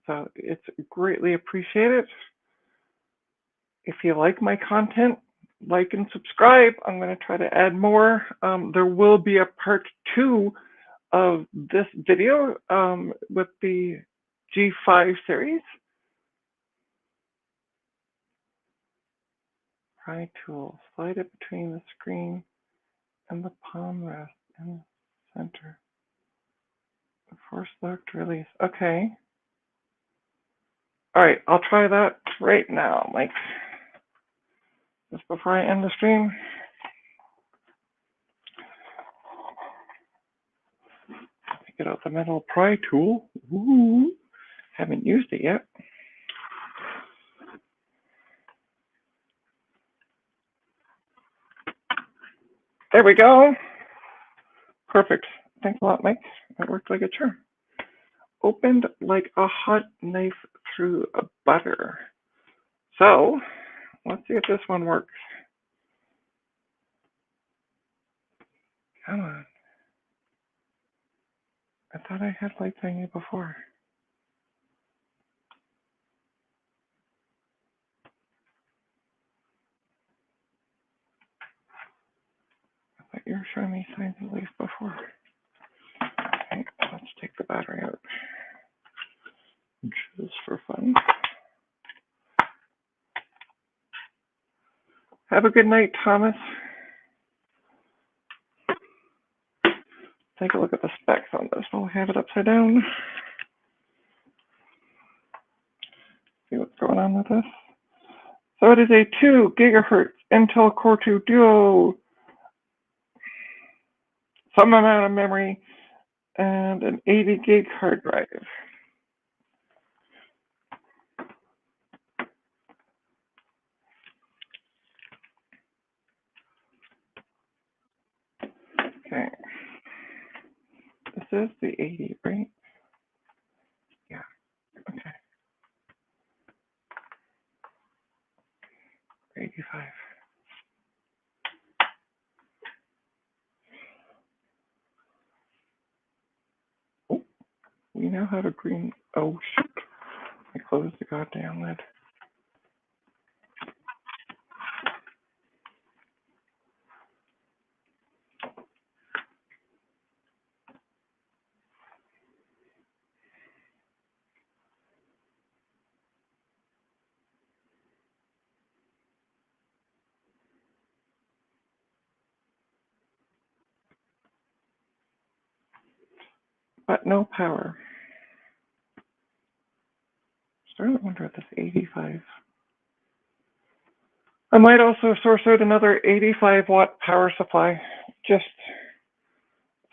So it's greatly appreciated. If you like my content, like and subscribe. I'm going to try to add more. There will be a part 2 of this video with the G5 series. Pry tool, slide it between the screen and the palm rest in the center. The force locked release. Okay. All right, I'll try that right now, Mike. Just before I end the stream. Get out the metal pry tool. Ooh, haven't used it yet. There we go. Perfect. Thanks a lot, Mike. That worked like a charm. Opened like a hot knife through a butter. So let's see if this one works. Come on. I thought I had light thingy before. I thought you were showing me signs of life before. Okay, let's take the battery out. Just for fun. Have a good night, Thomas. Take a look at the specs on this. We'll have it upside down. See what's going on with this. So it is a 2 gigahertz Intel Core 2 Duo, some amount of memory, and an 80 gig hard drive. Okay. This is the 80, right? Yeah. Okay. 85. Oh, we now have a green. Oh, shoot. I closed the goddamn lid. But no power. Starting to wonder if this 85. I might also source out another 85 watt power supply just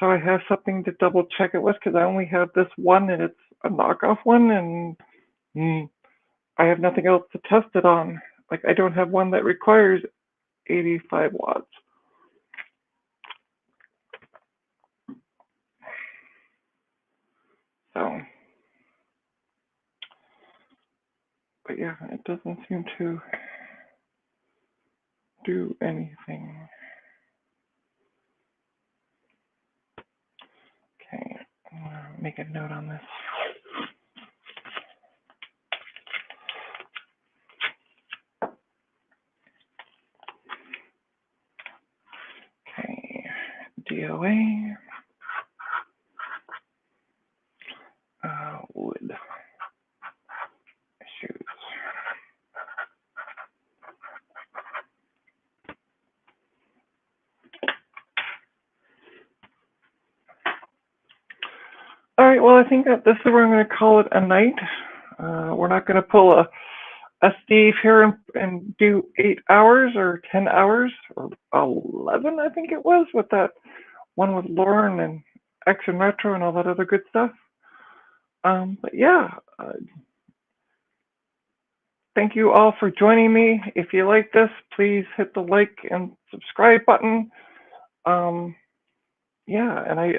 So I have something to double check it with because I only have this one and it's a knockoff one, and I have nothing else to test it on. Like, I don't have one that requires 85 watts. So, but yeah, it doesn't seem to do anything. Okay, I'm gonna make a note on this. Okay, DOA, wood issues. All right, well, I think that this is where I'm going to call it a night. We're not going to pull a Steve here and do 8 hours or 10 hours or 11, I think it was, with that one with Lauren and Extra Metro and all that other good stuff. But yeah, thank you all for joining me. If you like this, please hit the like and subscribe button. Yeah, and I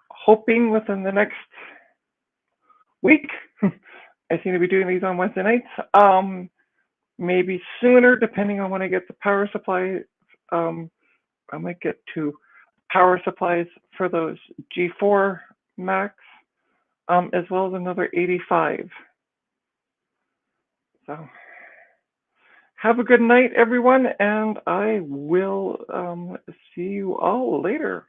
hoping within the next week, I seem to be doing these on Wednesday nights. Maybe sooner, depending on when I get the power supply. I might get 2 power supplies for those G4 Max, as well as another 85. So have a good night, everyone, and I will see you all later.